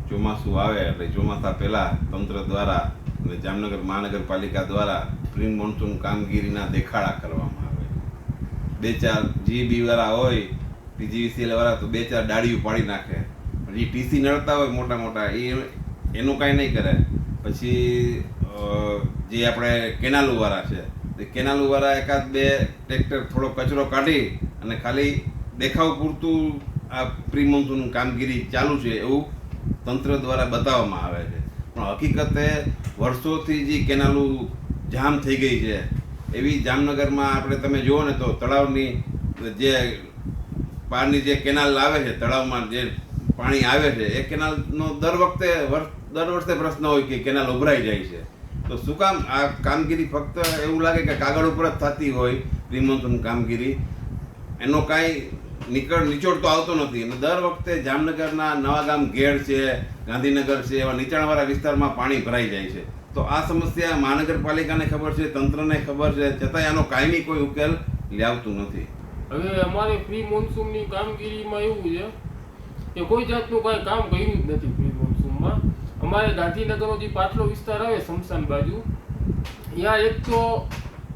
Speaker 11: ચોમાસું આવે એટલે ચોમાસા પહેલાં તંત્ર દ્વારા અને જામનગર મહાનગરપાલિકા દ્વારા પ્રી મોન્સૂન કામગીરીના દેખાડા કરવામાં આવે. 2-4 જીબી વાળા હોય, પીજીવીસીએલ વાળા તો 2-4 ડાળીઓ પાડી નાખે. પછી ટીસી નડતા હોય મોટા મોટા, એનું કાંઈ નહીં કરે. પછી જે આપણે કેનાલુવાળા છે, કેનાલુવાળા 1-2 ટ્રેક્ટર થોડો કચરો કાઢી અને ખાલી દેખાવ પૂરતું આ પ્રી મોન્સૂન કામગીરી ચાલુ છે એવું તંત્ર દ્વારા બતાવવામાં આવે છે. પણ હકીકતે વર્ષોથી જે કેનાલો જામ થઈ ગઈ છે, એવી જામનગરમાં આપણે તમે જુઓ ને તો તળાવની જે પારની જે કેનાલ આવે છે, તળાવમાં જે પાણી આવે છે, એ કેનાલનો દર વર્ષે પ્રશ્ન હોય કે કેનાલ ઉભરાઈ જાય છે. તો શું કામ આ કામગીરી ફક્ત એવું લાગે કે કાગળ ઉપર જ થતી હોય પ્રી મોન્સૂન કામગીરી, એનો કાંઈ નિચોડ તો આવતો નથી. અને દર વખતે જામનગરના નવાગામ ઘેડ છે, ગાંધીનગર છે, એવા નીચાણવાળા વિસ્તારમાં પાણી ભરાઈ જાય છે. તો આ સમસ્યા મહાનગરપાલિકાને ખબર છે, તંત્રને ખબર છે, છતાંય આનો કાયમી કોઈ ઉકેલ લાવતું નથી.
Speaker 12: હવે અમારે પ્રી મોન્સૂનની કામગીરીમાં એવું છે કે કોઈ જાતનું કાંઈ કામ કર્યું જ નથી. પ્રી મોન્સૂનમાં અમારે ગાંધીનગરનો જે પાછલો વિસ્તાર આવે શમશાન બાજુ, ત્યાં એક તો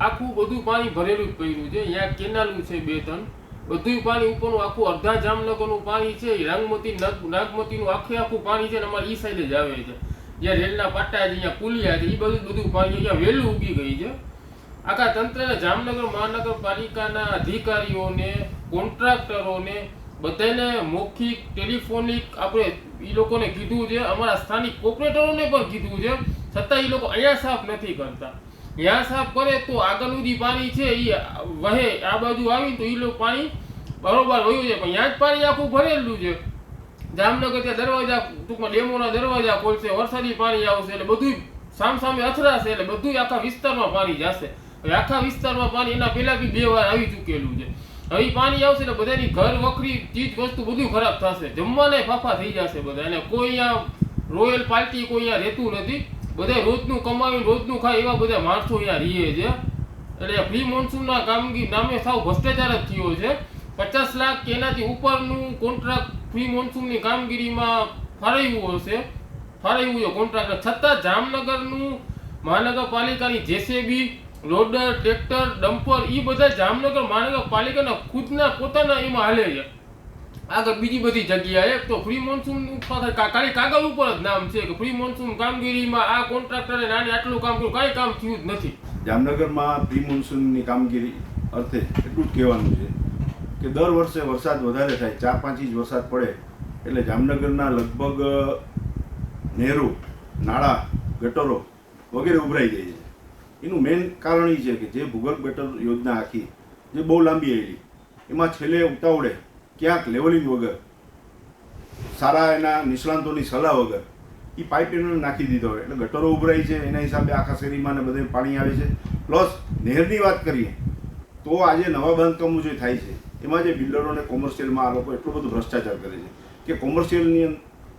Speaker 12: આખું બધું પાણી ભરેલું જ પડ્યું છે. ત્યાં કેનાલું છે 2-3, બધું પાણી ઉપરનું આખું અડધા જામનગરનું પાણી છે, નાગમતીનું આખું પાણી છે ને અમારે ઈ સાઈડે જ આવે છે. જ્યાં રેલના પાટા છે, અહીંયા પુલિયા છે, એ બધું પાણી અહીંયા વહેલું ઉગી ગઈ છે. આખા તંત્રને, જામનગર મહાનગરપાલિકાના અધિકારીઓને, કોન્ટ્રાક્ટરોને બધાને મૌખિક, ટેલિફોનિક આપણે એ લોકોને કીધું છે, અમારા સ્થાનિક કોર્પોરેટરોને પણ કીધું છે, છતાં એ લોકો અહીંયા સાફ નથી કરતા. ત્યાં સાફ કરે તો આગળનું જે પાણી છે એ વહે આ બાજુ આવી તો એ લોકો પાણી બરોબર વયું છે, પણ ત્યાં જ પાણી આખું ભરેલું છે. જામનગર ત્યાં દરવાજા, ટૂંકમાં ડેમોના દરવાજા ખોલશે, વરસાદી પાણી આવશે એટલે બધું સામસામે અથડાશે, એટલે બધું આખા વિસ્તારમાં પાણી જશે. હવે આખા વિસ્તારમાં પાણી એના પહેલા બી 2 વાર આવી ચૂકેલું છે. હવે પાણી આવશે એટલે બધાની ઘર વખરી ચીજ વસ્તુ બધું ખરાબ થશે, જમવાના ફાફા થઈ જશે બધા. અને કોઈ અહીંયા રોયલ પાર્ટી કોઈ અહીંયા રહેતું નથી, બધા રોજનું કમાવીને રોજનું ખાય એવા બધા માણસો અહીંયા રહીએ છે. એટલે પ્રી મોન્સૂનના કામગીરી નામે સાવ ભ્રષ્ટાચાર જ થયો છે. 50 લાખ કે એનાથી ઉપરનું કોન્ટ્રાક્ટ પ્રી મોન્સૂનની કામગીરીમાં ફાળવ્યું છે કોન્ટ્રાક્ટર. છતાં જામનગરનું મહાનગરપાલિકાની જેસીબી, લોડર, ટ્રેક્ટર, ડમ્પર એ બધા જામનગર મહાનગરપાલિકાના ખુદના પોતાના એમાં હાલે છે. આગળ બીજી બધી જગ્યાએ તો પ્રી મોન્સૂન ખાલી કાગળ ઉપર જ નામ છે કે પ્રી મોન્સૂન કામગીરીમાં આ કોન્ટ્રાક્ટરે નાની આટલું કામ કર્યું, કાંઈ કામ થયું જ નથી.
Speaker 13: જામનગરમાં પ્રી મોન્સૂનની કામગીરી અર્થે એટલું જ કહેવાનું છે કે દર વર્ષે વરસાદ વધારે થાય, 4-5 ઇંચ વરસાદ પડે એટલે જામનગરના લગભગ નહેરો, નાળા, ગટરો વગેરે ઉભરાઈ જાય છે. એનું મેઇન કારણ એ છે કે જે ભૂગર્ભ ગટર યોજના આખી જે બહુ લાંબી આવેલી, એમાં છેલ્લે ઉતાવળે ક્યાંક લેવલિંગ વગર, સારા એના નિષ્ણાંતોની સલાહ વગર એ પાઇપ એને નાખી દીધો હોય એટલે ગટરો ઉભરાય છે, એના હિસાબે આખા શેરીમાં ને બધે પાણી આવે છે. પ્લસ નહેરની વાત કરીએ તો આજે નવા બાંધકામો જે થાય છે એમાં જે બિલ્ડરો અને કોમર્શિયલમાં આ લોકો એટલો બધો ભ્રષ્ટાચાર કરે છે કે કોમર્શિયલની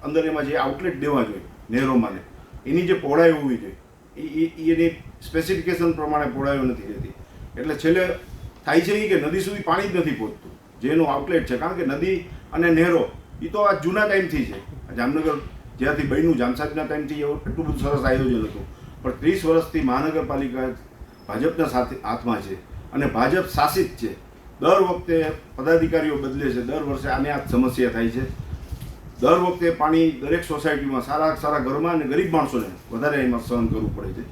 Speaker 13: અંદર એમાં જે આઉટલેટ દેવા જોઈએ નહેરોમાં એની જે પહોળાઈ હોવી જોઈએ એની સ્પેસિફિકેશન પ્રમાણે પહોળાઈઓ નથી રહેતી. એટલે છેલ્લે થાય છે કે નદી સુધી પાણી જ નથી પહોંચતું જેનું આઉટલેટ છે. કારણ કે નદી અને નહેરો એ તો આ જૂના ટાઈમથી છે. જામનગર જ્યાંથી બન્યું જામસાદના ટાઈમથી એવું એટલું બધું સરસ આયોજન હતું. પણ 30 વર્ષથી મહાનગરપાલિકા ભાજપના સાથે હાથમાં છે અને ભાજપ શાસિત છે. દર વખતે પદાધિકારીઓ બદલે છે, દર વર્ષે આને આ સમસ્યા થાય છે. દર વખતે પાણી દરેક સોસાયટીમાં સારા ઘરમાં અને ગરીબ માણસોને વધારે એમાં સહન કરવું પડે છે.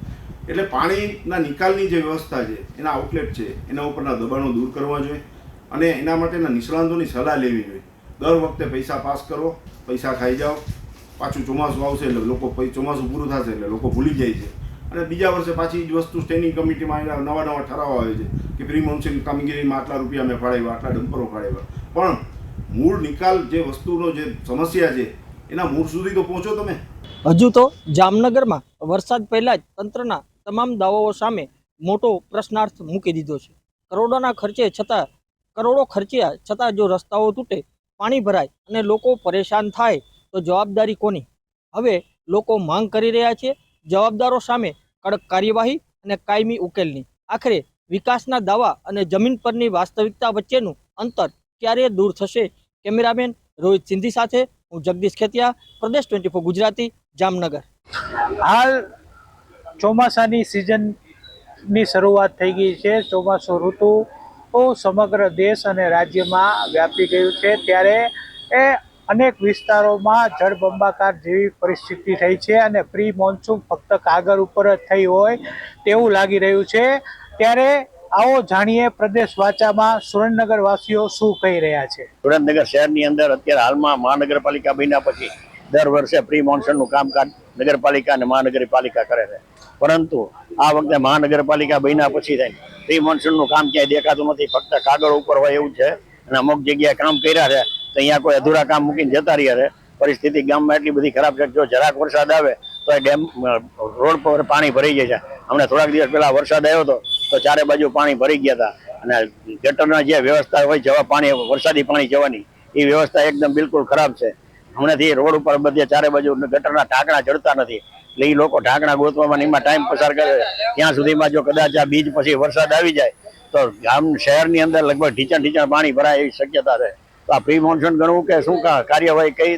Speaker 13: એટલે પાણીના નિકાલની જે વ્યવસ્થા છે, એના આઉટલેટ છે, એના ઉપરના દબાણો દૂર કરવા જોઈએ અને એના માટેના નિષ્ણાંતોની સલાહ લેવી જોઈએ. દર વખતે પૈસા પાસ કરો, પૈસા ખાઈ જાઓ, પાછું ચોમાસું આવશે એટલે લોકો ચોમાસું પૂરું થશે એટલે લોકો ભૂલી જાય છે અને બીજા વર્ષે પાછી જ વસ્તુ સ્ટેન્ડિંગ કમિટીમાં નવા ઠરાવ આવે છે કે પ્રી મોન્સૂન કામગીરીમાં આટલા રૂપિયા મેં ફાળવ્યા, આટલા ડમ્પરો ફાળવ્યા. પણ મૂળ નિકાલ જે વસ્તુનો જે સમસ્યા છે એના મૂળ સુધી તો પહોંચો તમે.
Speaker 8: હજુ તો જામનગરમાં વરસાદ પહેલા જ તંત્રના તમામ દાવાઓ સામે મોટો પ્રશ્નાર્થ મૂકી દીધો છે. કરોડો ખર્ચ્યા છતાં જો રસ્તાઓ તૂટે, પાણી ભરાય અને લોકો પરેશાન થાય તો જવાબદારી કોની? હવે લોકો માંગ કરી રહ્યા છે જવાબદારો સામે કડક કાર્યવાહી અને કાયમી ઉકેલની. આખરે વિકાસના દાવા અને જમીન પરની વાસ્તવિકતા વચ્ચેનું અંતર ક્યારે દૂર થશે? કેમેરામેન રોહિત સિંધી સાથે હું જગદીશ ખેતિયા, પ્રદેશ 24 ગુજરાતી, જામનગર.
Speaker 14: હાલ ચોમાસાની સિઝનની શરૂઆત થઈ ગઈ છે. ચોમાસું ઋતુ સમગ્ર દેશ અને રાજ્યમાં વ્યાપી ગયું છે, ત્યારે અનેક વિસ્તારોમાં જળબંબાકાર જેવી પરિસ્થિતિ થઈ છે અને પ્રી મોન્સૂન ફક્ત કાગળ ઉપર જ થઈ હોય તેવું લાગી રહ્યું છે. ત્યારે આવો જાણીએ પ્રદેશ વાચામાં સુરેન્દ્રનગર વાસીઓ શું કહી રહ્યા છે.
Speaker 16: સુરેન્દ્રનગર શહેરની અંદર અત્યારે હાલમાં મહાનગરપાલિકા બન્યા પછી દર વર્ષે પ્રી મોન્સૂનનું કામકાજ નગરપાલિકા અને મહાનગરપાલિકા કરે છે, પરંતુ આ વખતે મહાનગરપાલિકા બન્યા પછી થાય પ્રી મોન્સૂનનું કામ ક્યાંય દેખાતું નથી. ફક્ત કાગળ ઉપર હોય એવું છે અને અમુક જગ્યાએ કામ કર્યા છે તો અહીંયા કોઈ અધૂરા કામ મૂકીને જતા રહ્યા છે. પરિસ્થિતિ ગામમાં એટલી બધી ખરાબ છે, જો જરાક વરસાદ આવે તો ડેમ રોડ પર પાણી ભરાઈ જાય છે. હમણાં થોડાક દિવસ પહેલા વરસાદ આવ્યો હતો તો ચારે બાજુ પાણી ભરી ગયા હતા અને ગટરના જે વ્યવસ્થા હોય જવા પાણી વરસાદી પાણી જવાની એ વ્યવસ્થા એકદમ બિલકુલ ખરાબ છે. હમણાંથી રોડ ઉપર બધે ચારે બાજુ ગટરના ઢાંકણા જડતા નથી એટલે એ લોકો ઢાંકણા ગોતવામાં એમાં ટાઈમ પસાર કરે છે. ત્યાં સુધીમાં જો કદાચ આ બીજ પછી વરસાદ આવી જાય તો શહેરની અંદર લગભગ ઢીચણ પાણી ભરાય એવી શક્યતા છે. તો આ પ્રી મોન્સૂન ગણવું કે શું કાર્યવાહી કઈ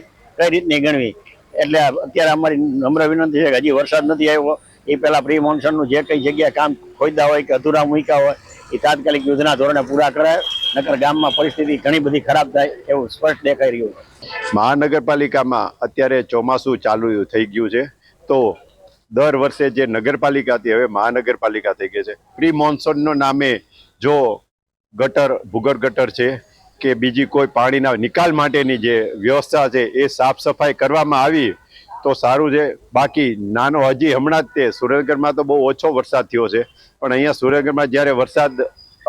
Speaker 16: રીતની ગણવી? એટલે અત્યારે અમારી નમ્ર વિનંતી છે કે હજી વરસાદ નથી આવ્યો એ પહેલા પ્રી મોન્સૂનનું જે કઈ જગ્યાએ કામ ખોદ્યા હોય કે અધૂરા મૂક્યા હોય એ તાત્કાલિક યોજના ધોરણે પૂરા કરાય, નકર ગામમાં પરિસ્થિતિ ઘણી બધી ખરાબ થાય એવું સ્પષ્ટ દેખાઈ રહ્યું છે.
Speaker 17: મહાનગરપાલિકામાં અત્યારે ચોમાસું ચાલુ થઈ ગયું છે તો દર વર્ષે જે નગરપાલિકા હતી હવે મહાનગરપાલિકા થઈ ગઈ છે. પ્રી મોન્સૂનના નામે જો ભૂગર્ભ ગટર છે કે બીજી કોઈ પાણીના નિકાલ માટેની જે વ્યવસ્થા છે એ સાફ સફાઈ કરવામાં આવી તો સારું છે. બાકી નાનો હજી હમણાં જ તે સુરેન્દ્રનગરમાં તો બહુ ઓછો વરસાદ થયો છે, પણ અહીંયા સુરેન્દ્રનગરમાં જ્યારે વરસાદ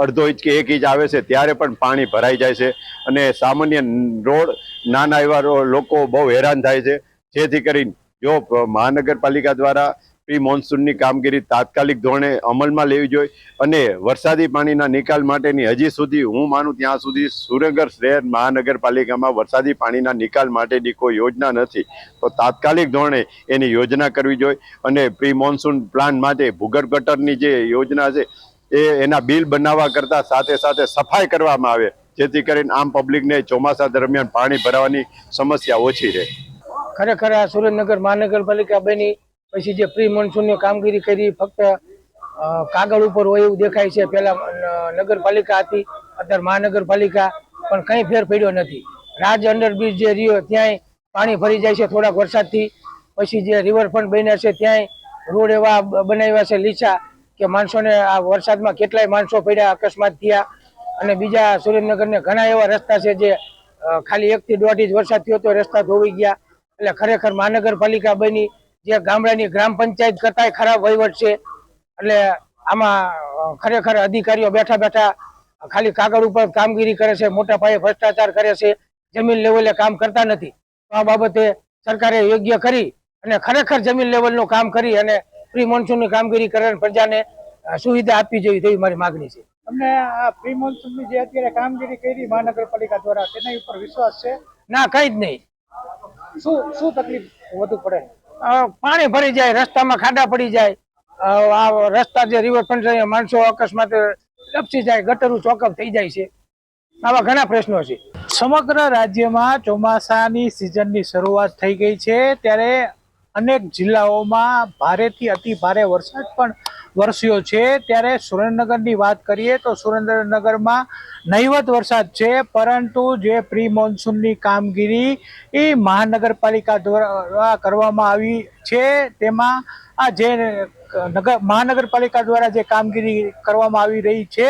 Speaker 17: અડધો ઇંચ કે 1 ઇંચ આવે છે ત્યારે પણ પાણી ભરાઈ જાય છે અને સામાન્ય રોડ નાના એવા લોકો બહુ હેરાન થાય છે. જેથી કરીને જો મહાનગરપાલિકા દ્વારા પ્રી મોન્સૂનની કામગીરી તાત્કાલિક ધોરણે અમલમાં લેવી જોઈએ અને વરસાદી પાણીના નિકાલ માટેની હજી સુધી હું માનું ત્યાં સુધી સુરેન્દ્રનગર શહેર મહાનગરપાલિકામાં વરસાદી પાણીના નિકાલ માટેની કોઈ યોજના નથી. તો તાત્કાલિક ધોરણે એની યોજના કરવી જોઈએ અને પ્રી મોન્સૂન પ્લાન માટે ભૂગર્ભ ગટરની જે યોજના છે એના બિલ બનાવવા કરતાં સાથે સાથે સફાઈ કરવામાં આવે, જેથી કરીને આમ પબ્લિકને ચોમાસા દરમિયાન પાણી ભરાવાની સમસ્યા ઓછી રહે.
Speaker 10: ખરેખર આ સુરેન્દ્રનગર મહાનગરપાલિકા બની પછી જે પ્રી મોન્સૂનની કામગીરી કરી ફક્ત કાગળ ઉપર હોય એવું દેખાય છે. પહેલા નગરપાલિકા હતી, અત્યારે મહાનગરપાલિકા, પણ કંઈ ફેર પડ્યો નથી. રાજ અંડરબ્રિજ જે રહ્યો ત્યાંય પાણી ભરી જાય છે થોડાક વરસાદથી. પછી જે રિવરફ્રન્ટ બન્યા છે ત્યાંય રોડ એવા બનાવ્યા છે લીચા કે માણસોને આ વરસાદમાં કેટલાય માણસો પડ્યા, અકસ્માત થયા. અને બીજા સુરેન્દ્રનગરને ઘણા એવા રસ્તા છે જે ખાલી 1 થી 1.5 ઇંચ વરસાદ થયો તો રસ્તા ધોવાઈ ગયા. એટલે ખરેખર મહાનગરપાલિકા બની જે ગામડાની ગ્રામ પંચાયત કરતાંય ખરાબ વહીવટ છે. એટલે આમાં ખરેખર અધિકારીઓ બેઠા બેઠા ખાલી કાગળ ઉપર કામગીરી કરે છે, મોટા પાયે ભ્રષ્ટાચાર કરે છે, જમીન લેવલે કામ કરતા નથી. તો આ બાબતે સરકારે યોગ્ય કરી અને ખરેખર જમીન લેવલનું કામ કરી અને પ્રી મોન્સૂનની કામગીરી કરે અને પ્રજાને સુવિધા આપવી જોઈએ તેવી મારી માગણી છે.
Speaker 14: તમને આ પ્રી મોન્સૂનની જે અત્યારે કામગીરી કરી મહાનગરપાલિકા દ્વારા તેના ઉપર વિશ્વાસ છે?
Speaker 10: ના, કઈ જ નહીં.
Speaker 14: શું તકલીફ વધુ પડે?
Speaker 10: પાણી ભરી જાય, રસ્તામાં ખાડા પડી જાય, આ રસ્તા જે રિવરફ્રન્ટ છે માણસો અકસ્માત લપસી જાય, ગટરું ચોકઅપ થઈ જાય છે. આવા ઘણા પ્રશ્નો છે.
Speaker 14: સમગ્ર રાજ્યમાં ચોમાસાની સિઝનની શરૂઆત થઈ ગઈ છે ત્યારે અનેક જિલ્લાઓમાં ભારેથી અતિ ભારે વરસાદ પણ વરસ્યો છે. ત્યારે સુરેન્દ્રનગરની વાત કરીએ તો સુરેન્દ્રનગરમાં નહીવત વરસાદ છે, પરંતુ જે પ્રી મોન્સૂનની કામગીરી એ મહાનગરપાલિકા દ્વારા કરવામાં આવી છે તેમાં આ જે મહાનગરપાલિકા દ્વારા જે કામગીરી કરવામાં આવી રહી છે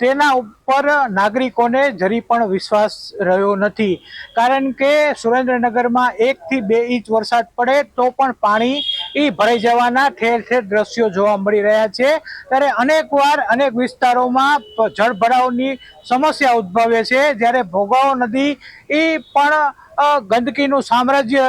Speaker 14: તેના ઉપર નાગરિકોને જરી પણ વિશ્વાસ રહ્યો નથી. કારણ કે સુરેન્દ્રનગરમાં 1 થી 2 ઇંચ વરસાદ પડે તો પણ પાણી ભરાઈ જવાના ઠેર ઠેર દ્રશ્યો જોવા મળી રહ્યા છે. ત્યારે અનેકવાર અનેક વિસ્તારોમાં જળભરાવની સમસ્યા ઉદ્ભવે છે. જ્યારે ભોગાવો નદી પણ ગંદકીનું સામ્રાજ્ય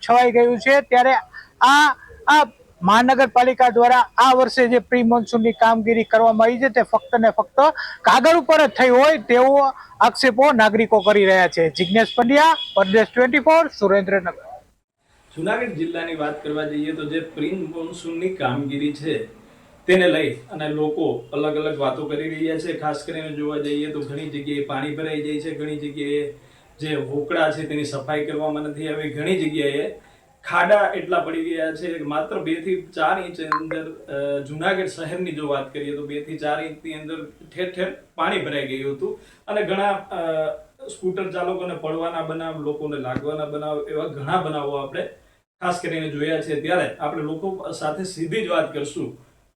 Speaker 14: છવાઈ ગયું છે. ત્યારે આ મહાનગરપાલિકા દ્વારા આ વર્ષે જે પ્રી મોન્સૂનની કામગીરી કરવામાં આવી છે તે ફક્ત ને ફક્ત કાગળ ઉપર જ થઈ હોય તેવો આક્ષેપો નાગરિકો કરી રહ્યા છે. જિગ્નેશ પંડ્યા, પરદેશ 24, સુરેન્દ્રનગર.
Speaker 15: જુનાગઢ જિલ્લાની વાત કરવા જઈએ તો જે પ્રી મોન્સૂનની કામગીરી છે તેને લઈ અને લોકો અલગ અલગ વાતો કરી રહ્યા છે. ખાસ કરીને જોવા જઈએ તો ઘણી જગ્યાએ પાણી ભરાઈ જાય છે, ઘણી જગ્યાએ જે હોકળા છે તેની સફાઈ કરવામાં નથી આવી, ઘણી જગ્યાએ ખાડા એટલા પડી ગયા છે માત્ર 2 થી 4 ઇંચ અંદર. જુનાગઢ શહેરની જો વાત કરીએ તો 2 થી 4 ઇંચની અંદર ઠેર ઠેર પાણી ભરાઈ ગયું હતું અને ઘણા સ્કૂટર ચાલકોને પડવાના બનાવ, લોકોને લાગવાના બનાવ, એવા ઘણા બનાવો આપણે ખાસ કરીને જોયા છે. ત્યારે આપણે લોકો સાથે સીધી જ વાત કરશું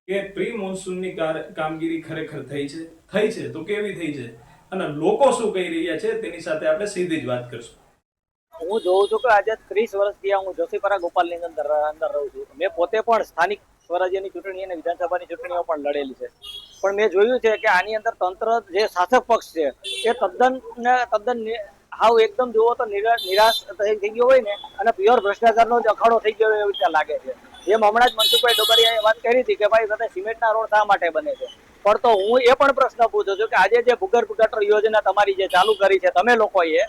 Speaker 15: કે પ્રી મોન્સૂનની કામગીરી ખરેખર થઈ છે તો કેવી થઈ છે અને લોકો શું કહી રહ્યા છે તેની સાથે આપણે સીધી જ વાત કરશું.
Speaker 18: હું જોઉં છું કે આજે 30 વર્ષથી હું જોશીપરા ગોપાલની અંદર રહું છું. મેં પોતે પણ સ્થાનિક સ્વરાજ્યની ચૂંટણી અને વિધાનસભાની ચૂંટણીઓ પણ લડેલી છે, પણ મેં જોયું છે કે આની અંદર તંત્ર જે શાસક પક્ષ છે એ તદ્દન હાવ એકદમ જુઓ તો નિરાશ થઈ ગયો હોય ને અને પ્યોર ભ્રષ્ટાચારનો જ અખાડો થઈ ગયો એવી રીતે લાગે છે. જેમ હમણાં જ મનસુખભાઈ ડોબરિયાએ વાત કરી હતી કે ભાઈ સાથે સિમેન્ટના રોડ શા માટે બને છે, પણ તો હું એ પણ પ્રશ્ન પૂછું છું કે આજે જે ભૂગર્ભ ગટર યોજના તમારી જે ચાલુ કરી છે તમે લોકોએ,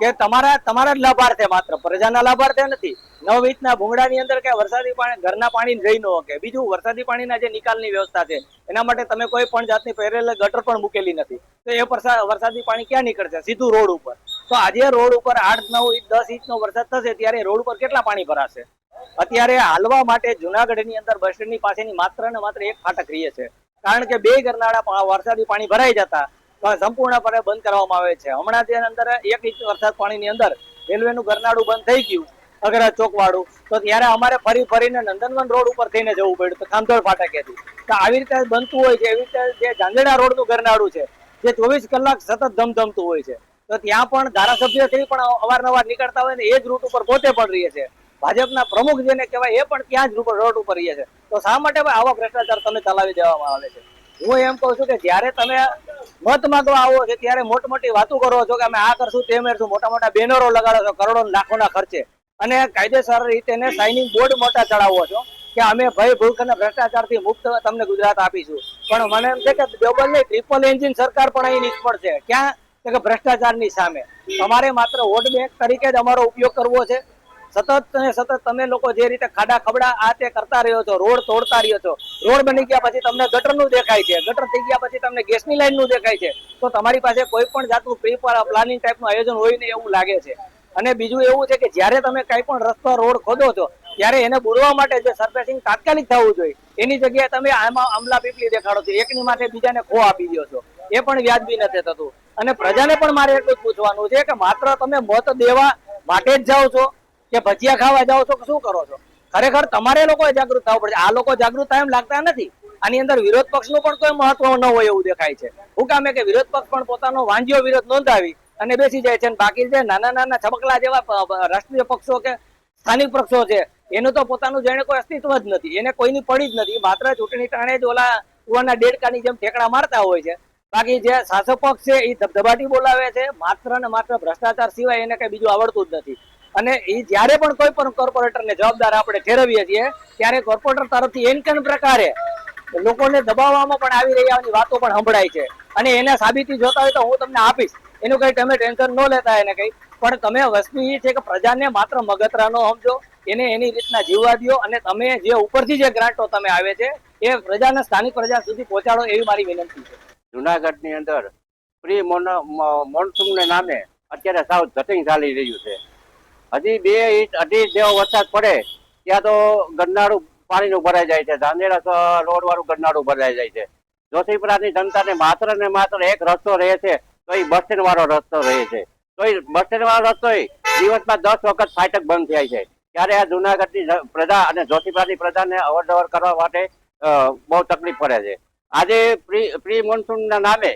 Speaker 18: કે તમારા જ લાભાર્થે, માત્ર પ્રજાના લાભાર્થે નથી. 9 ઇંચના ભૂંગળાની અંદર કે વરસાદી પાણી ઘરના પાણી રહી ન શકે. બીજું, વરસાદી પાણીના જે નિકાલની વ્યવસ્થા છે એના માટે તમે કોઈ પણ જાતની પહેરેલ ગટર પણ મૂકેલી નથી. તો એ વરસાદી પાણી ક્યાં નીકળશે? સીધું રોડ ઉપર. તો આજે રોડ ઉપર 8, 9 ઇંચ, 10 ઇંચનો વરસાદ થશે ત્યારે રોડ ઉપર કેટલા પાણી ભરાશે? અત્યારે હાલવા માટે જુનાગઢની અંદર બસ સ્ટેન્ડની પાસેની માત્ર ને માત્ર એક ફાટક રહી છે, કારણ કે 2 ગરનાળા વરસાદી પાણી ભરાઈ જતા સંપૂર્ણપણે બંધ કરવામાં આવે છે. હમણાં જે અંદર 1 ઇંચ વરસાદ પાણીની અંદર રેલવેનું ગરનાળું બંધ થઈ ગયું, અગરા ચોક વાળું, તો ત્યારે અમારે ફરીને નંદનવન રોડ ઉપર થઈને જવું પડ્યું તો ખામધોળ ફાટકેથી. તો આવી રીતે બનતું હોય છે. એવી રીતે જે જાંજેડા રોડનું ગરનાળું છે જે 24 કલાક સતત ધમધમતું હોય છે, તો ત્યાં પણ ધારાસભ્યશ્રી પણ અવારનવાર નીકળતા હોય ને એ જ રૂટ ઉપર પોતે પણ રહીએ છે. ભાજપના પ્રમુખ જેને કહેવાય એ પણ ત્યાં જ રોડ ઉપર રહીએ છે. તો શા માટે આવા ભ્રષ્ટાચાર તમે ચલાવી દેવામાં આવે છે? હું એમ કહું છું કે જ્યારે તમે મત માંગવા આવો છો ત્યારે મોટી મોટી વાતો કરો છો કે અમે આ કરશું તે મેળશું, મોટા મોટા બેનરો લગાડો છો કરોડો લાખોના ખર્ચે, અને કાયદેસર રીતે સાઇનિંગ બોર્ડ મોટા ચડાવો છો કે અમે ભય ભૂખ અને ભ્રષ્ટાચારથી મુક્ત તમને ગુજરાત આપીશું. પણ મને એમ છે કે ડબલ નહીં, ટ્રિપલ એન્જિન સરકાર પણ અહીં નિષ્ફળ છે. ક્યાં? કે ભ્રષ્ટાચારની સામે. તમારે માત્ર વોટ બેંક તરીકે જ અમારો ઉપયોગ કરવો છે. સતત ને સતત તમે લોકો જે રીતે ખાડા ખબડા આ તે કરતા રહ્યો છો, રોડ તોડતા રહ્યો છો. રોડ બની ગયા પછી તમને ગટરનું દેખાય છે, ગટર થઈ ગયા પછી તમને ગેસની લાઈનનું દેખાય છે. તો તમારી પાસે કોઈ પણ જાતનું પ્રી પ્લાનિંગ ટાઈપનું આયોજન હોય ને એવું લાગે છે. અને બીજું એવું છે કે જ્યારે તમે કઈ પણ રસ્તો રોડ ખોદો છો ત્યારે એને બુરવા માટે જે સરફેસિંગ તાત્કાલિક થવું જોઈએ એની જગ્યાએ તમે આમાં આમલા પીપલી દેખાડો છો, એકની માથે બીજાને ખો આપી દો છો. એ પણ વ્યાજબી નથી થતું. અને પ્રજાને પણ મારે એટલું જ પૂછવાનું છે કે માત્ર તમે મત દેવા માટે જ જાઓ છો કે ભજીયા ખાવા જાઓ છો કે શું કરો છો? ખરેખર તમારે લોકોએ જાગૃત થવું પડશે. આ લોકો જાગૃત થાય એમ લાગતા નથી. આની અંદર વિરોધ પક્ષનું પણ કોઈ મહત્વ ન હોય એવું દેખાય છે. શું કામે કે વિરોધ પક્ષ પણ પોતાનો વાંજ્યો વિરોધ નોંધાવી અને બેસી જાય છે, બાકી જે નાના નાના છબકલા જેવા રાષ્ટ્રીય પક્ષો કે સ્થાનિક પક્ષો છે એનું તો પોતાનું જેને કોઈ અસ્તિત્વ જ નથી, એને કોઈની પડી જ નથી. માત્ર ચૂંટણી ટાણે જ ઓલા કુવાના ડેડકાની જેમ ઠેકડા મારતા હોય છે. બાકી જે શાસક પક્ષ છે એ ધબધબાટી બોલાવે છે. માત્ર ને માત્ર ભ્રષ્ટાચાર સિવાય એને કઈ બીજું આવડતું જ નથી. અને એ જ્યારે પણ કોઈ પણ કોર્પોરેટરને જવાબદાર આપણે ઠેરવીએ છીએ ત્યારે કોર્પોરેટર તરફથી એન પ્રકારે લોકોને દબાવવામાં પણ આવી રહ્યાની વાતો પણ સંભળાય છે અને એને સાબિતી જોતા હોય તો હું તમને આપીશ, એનું કઈ તમે ટેન્શન ન લેતા એને કઈ. પણ તમે વસ્તુ એ છે કે પ્રજાને માત્ર મગતરા ન સમજો, એને એની રીતના જીવવા દો અને તમે જે ઉપરથી જે ગ્રાન્ટો તમે આવે છે એ પ્રજાને સ્થાનિક પ્રજા સુધી પહોંચાડો એવી મારી વિનંતી છે.
Speaker 20: જુનાગઢની અંદર પ્રી મોન્સૂનને નામે અત્યારે સાવ ધતિંગ ચાલી રહ્યું છે. હજી 2 ઇંચ 2.5 ઇંચ જેવો વરસાદ પડે ત્યાં તો ગરનાળું પાણીનું ભરાઈ જાય છે, ધાનેરા રોડ વાળું ગરનાળું ભરાઈ જાય છે. જોશીપુરાની જનતાને માત્ર ને માત્ર એક રસ્તો રહે છે, તો એ બસ સ્ટેન્ડ વાળો રસ્તો રહે છે. તો એ બસ સ્ટેન્ડ વાળો રસ્તો દિવસમાં 10 વખત ફાટક બંધ થાય છે. ત્યારે આ જુનાગઢની પ્રજા અને જોશીપુરાની પ્રજાને અવરજવર કરવા માટે બહુ તકલીફ પડે છે. આજે પ્રી મોન્સૂનના નામે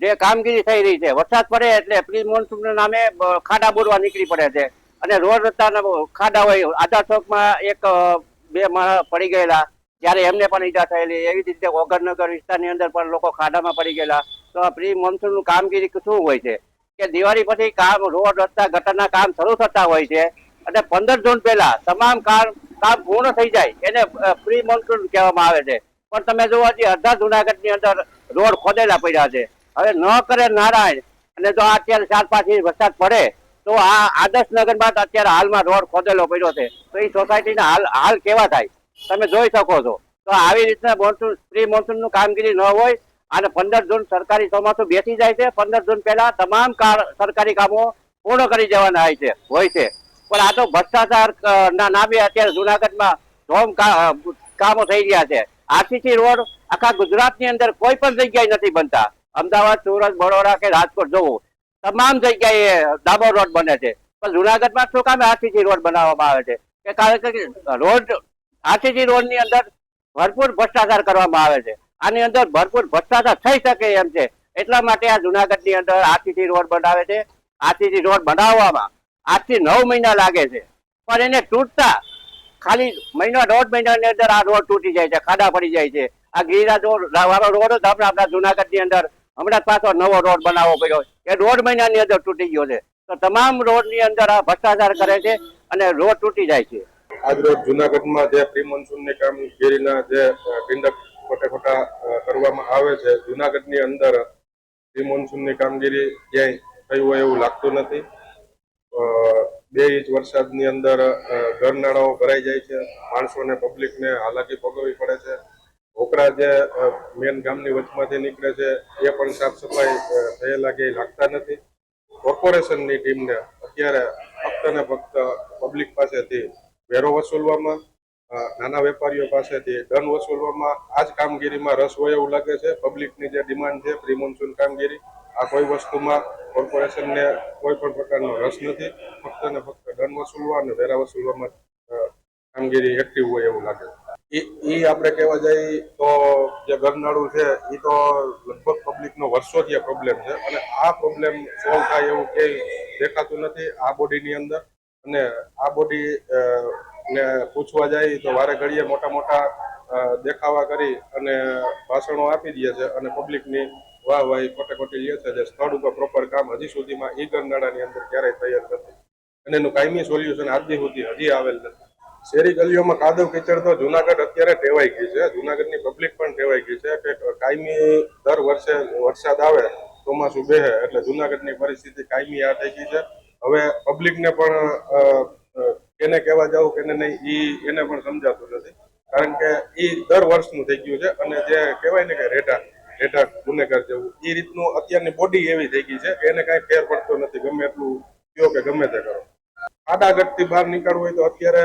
Speaker 20: જે કામગીરી થઈ રહી છે, વરસાદ પડે એટલે પ્રી મોન્સૂનના નામે ખાડા બોરવા નીકળી પડે છે અને રોડ રસ્તાના ખાડા હોય. આઝાદ ચોકમાં 1-2 માણસ પડી ગયેલા, ત્યારે એમને પણ ઈજા થયેલી. એવી રીતે ઓગણનગર વિસ્તારની અંદર પણ લોકો ખાડામાં પડી ગયેલા. તો આ પ્રી મોન્સૂનનું કામગીરી શું હોય છે કે દિવાળી પછી કામ રોડ રસ્તા ગટરના કામ શરૂ થતા હોય છે અને 15 જૂન પહેલા તમામ કામ પૂર્ણ થઈ જાય એને પ્રી મોન્સૂન કહેવામાં આવે છે. પણ તમે જોવા જઈએ અડધા જુનાગઢની અંદર રોડ ખોદેલા પડ્યા છે. હવે ન કરે નારાયણ અને જો અત્યારે 4-5 ઇંચ વરસાદ પડે તો આ આદર્શનગરમાં અત્યારે હાલમાં રોડ ખોદેલો પડ્યો છે, તો એ સોસાયટીના હાલ કેવા થાય તમે જોઈ શકો છો. તો આવી રીતના પ્રી મોન્સૂનનું કામગીરી ન હોય અને 15 જૂન સરકારી ચોમાસું બેસી જાય છે. 15 જૂન પહેલા તમામ સરકારી કામો પૂર્ણ કરી દેવાના હોય છે. પણ આ તો ભ્રષ્ટાચાર ના નામે અત્યારે જુનાગઢમાં ધોમ કામો થઈ રહ્યા છે. આરસીસી રોડ આખા ગુજરાતની અંદર કોઈ પણ જગ્યાએ નથી બનતા. અમદાવાદ, સુરત, બરોડા કે રાજકોટ જોવો તમામ જગ્યાએ ડામર રોડ બને છે, પણ જુનાગઢમાં શું કામે આરસીસી રોડ બનાવવામાં આવે છે કે કારણ કે આરસીસી રોડની અંદર ભરપૂર ભ્રષ્ટાચાર કરવામાં આવે છે. આની અંદર ભરપૂર ભ્રષ્ટાચાર થઈ શકે એમ છે, એટલા માટે આ જુનાગઢની અંદર આરસીસી રોડ બનાવે છે. આરસીસી રોડ બનાવવામાં 8 થી 9 મહિના લાગે છે, પણ એને તૂટતા ખાલી 1-1.5 મહિનાની અંદર આ રોડ તૂટી જાય છે, ખાડા પડી જાય છે. આ ગિરિરાજ વાળો રોડ જ આપણા જુનાગઢની અંદર હમણાં પાછો નવો રોડ બનાવવો પડ્યો, એ 1.5 મહિનાની અંદર તૂટી ગયો છે. તો તમામ રોડની અંદર આ ભ્રષ્ટાચાર કરે છે અને રોડ તૂટી જાય છે.
Speaker 21: આજરોજ જુનાગઢમાં જે પ્રી મોન્સૂનની કામગીરીના જે ઠંડક ખોટા કરવામાં આવે છે, જુનાગઢની અંદર પ્રી મોન્સૂનની કામગીરી ક્યાંય થઈ હોય એવું લાગતું નથી. 2 ઇંચ વરસાદની અંદર ગરનાળાઓ ભરાઈ જાય છે, માણસોને પબ્લિકને હાલાકી ભોગવવી પડે છે. ઓકરા જે મેન ગામની વચમાંથી નીકળે છે એ પણ સાફ સફાઈ થયેલા ક્યાંય લાગતા નથી. કોર્પોરેશનની ટીમને અત્યારે ફક્ત ને ફક્ત પબ્લિક પાસેથી વેરો વસૂલવામાં, નાના વેપારીઓ પાસેથી દંડ વસૂલવામાં આ જ કામગીરીમાં રસ હોય એવું લાગે છે. પબ્લિકની જે ડિમાન્ડ છે પ્રી મોન્સૂન કામગીરી, આ કોઈ વસ્તુમાં કોર્પોરેશનને કોઈ પણ પ્રકારનો રસ નથી. ફક્ત ને ફક્ત દંડ વસૂલવા અને વેરા વસૂલવામાં કામગીરી એક્ટિવ હોય એવું લાગે છે. એ આપણે કહેવા જઈએ તો જે ગરનાળું છે એ તો લગભગ પબ્લિકનો વર્ષોથી પ્રોબ્લેમ છે અને આ પ્રોબ્લેમ સોલ્વ થાય એવું ક્યાંય દેખાતું નથી આ બોડીની અંદર. અને આ બોડી ને પૂછવા જાય તો વારે ઘડીએ મોટા દેખાવા કરી અને ભાષણો આપી દે છે અને પબ્લિકની વાહવાહી ખોટી લે છે. જે સ્થળ ઉપર પ્રોપર કામ હજી સુધીમાં ઈ ગરનાળાની અંદર ક્યારેય તૈયાર નથી અને એનું કાયમી સોલ્યુશન આજ સુધી હજી આવેલ નથી. શેરી ગલીઓમાં કાદવ કીચડ તો જુનાગઢ અત્યારે ટેવાઈ ગઈ છે, જુનાગઢની પબ્લિક પણ ટેવાઈ ગઈ છે કે કાયમી દર વર્ષે વરસાદ આવે, ચોમાસું બેહે એટલે જુનાગઢની પરિસ્થિતિ કાયમી આ થઈ ગઈ છે. હવે પબ્લિકને પણ કેને કહેવા જાવ કે નહીં એને પણ સમજાતું નથી, કારણ કે એ દર વર્ષનું થઈ ગયું છે અને જે કહેવાય ને કે રેઠા ગુનેગાર જેવું એ રીતનું અત્યારની બોડી એવી થઈ ગઈ છે કે એને કાંઈ ફેર પડતો નથી, ગમે એટલું કયો કે ગમે તે કરો. આડાગઢથી બહાર નીકળવું હોય તો અત્યારે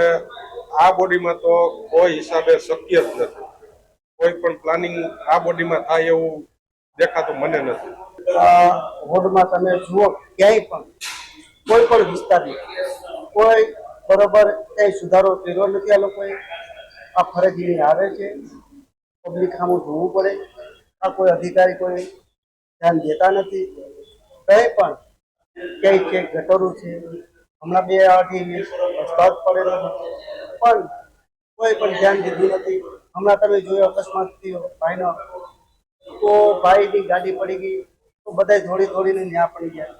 Speaker 21: આ બોડીમાં તો કોઈ હિસાબે શક્ય જ નથી. કોઈ પણ પ્લાનિંગ આ બોડીમાં થાય એવું દેખાતું મને નથી.
Speaker 22: આ રોડમાં તમે જુઓ ક્યાંય પણ કોઈ પણ વિસ્તારની કોઈ બરોબર ક્યાંય સુધારો કર્યો નથી. આ લોકોએ આ ફરજ આવે છે, પબ્લિક સામું જોવું પડે. આ કોઈ અધિકારી કોઈ ધ્યાન દેતા નથી. કંઈ પણ ક્યાંય ગટરો છે, હમણાં 2-8 સ્ટોક પડેલો પણ કોઈ પણ ધ્યાન દીધું નથી. હમણાં તમે જોયો અકસ્માત થયો ભાઈનો, તો ભાઈની ગાડી પડી ગઈ તો બધા દોડીને ત્યાં પડી ગયા.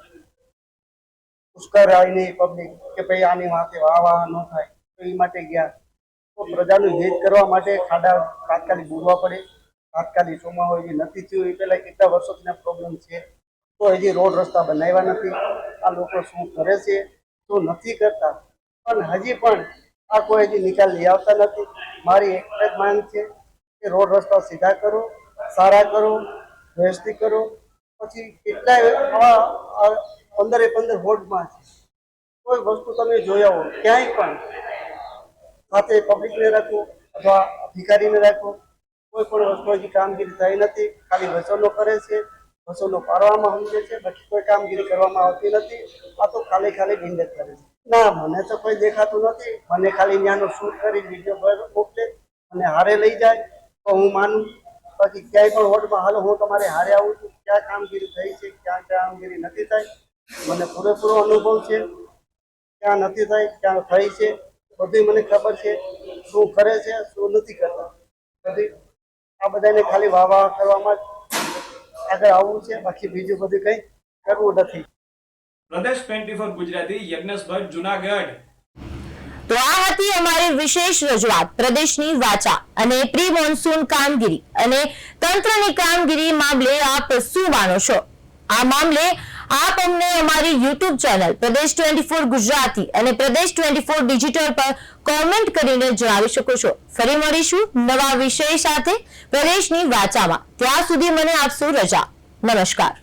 Speaker 22: પુષ્કળ આવીને પબ્લિક કે ભાઈ આની માથે વાહ ન થાય તો એ માટે ગયા. તો પ્રજાનું હિત કરવા માટે ખાડા તાત્કાલિક બુરવા પડે. તાત્કાલિક ચોમાસું હજી નથી થયું એ પહેલા કેટલા વર્ષોથી પ્રોબ્લેમ છે, તો હજી રોડ રસ્તા બનાવ્યા નથી. આ લોકો શું કરે છે શું નથી કરતા, પણ હજી પણ આ કોઈ હજી નિકાલ લઈ આવતા નથી. મારી એક જ માંગ છે કે રોડ રસ્તા સીધા કરો, સારા કરો, વ્યવસ્થિત કરો. પછી કેટલાય આવા 15 વોર્ડમાં છે, કોઈ વસ્તુ તમે જોયા હો ક્યાંય પણ સાથે પબ્લિકને રાખો અથવા અધિકારીને રાખો, કોઈ પણ વસ્તુ હજી કામગીરી થઈ નથી. ખાલી વસૂલો કરે છે, વસૂલો પાડવામાં સમજે છે, બાકી કોઈ કામગીરી કરવામાં આવતી નથી. આ તો ખાલી ઢીંડક કરે છે. ના, મને તો કોઈ દેખાતું નથી. મને ખાલી ત્યાંનો શૂટ કરી વિડીયો મોકલે અને હારે લઈ જાય તો હું માનું. બાકી ક્યાંય પણ વોર્ડમાં હાલો હું તમારે હારે આવું છું, ક્યાં કામગીરી થઈ છે, ક્યાં કામગીરી નથી થઈ, મને પૂરેપૂરો અનુભવ છે. ક્યાં નથી થઈ, ક્યાં થઈ છે, બધી મને ખબર છે. શું કરે છે, શું નથી કરતા, બધી આ બધાને ખાલી વાહ કરવામાં આગળ આવવું છે. બાકી બીજું બધું કંઈ કરવું નથી.
Speaker 15: પ્રદેશ 24 ગુજરાતી યજ્ઞેશ ભટ્ટ, જુનાગઢ.
Speaker 7: તો આ હતી અમારી વિશેષ રજૂઆત પ્રદેશની વાચા અને પ્રી મોન્સૂન કામગીરી અને તંત્રની કામગીરી મામલે આપ શું માનો છો? આ મામલે આપ અમને અમારી YouTube ચેનલ પ્રદેશ 24 ગુજરાતી અને પ્રદેશ 24 ડિજિટલ પર કોમેન્ટ કરીને જણાવી શકો છો. ફરી મળીશું નવા વિષય સાથે પ્રદેશની વાચામાં. ત્યાં સુધી મને આપશો રજા. નમસ્કાર.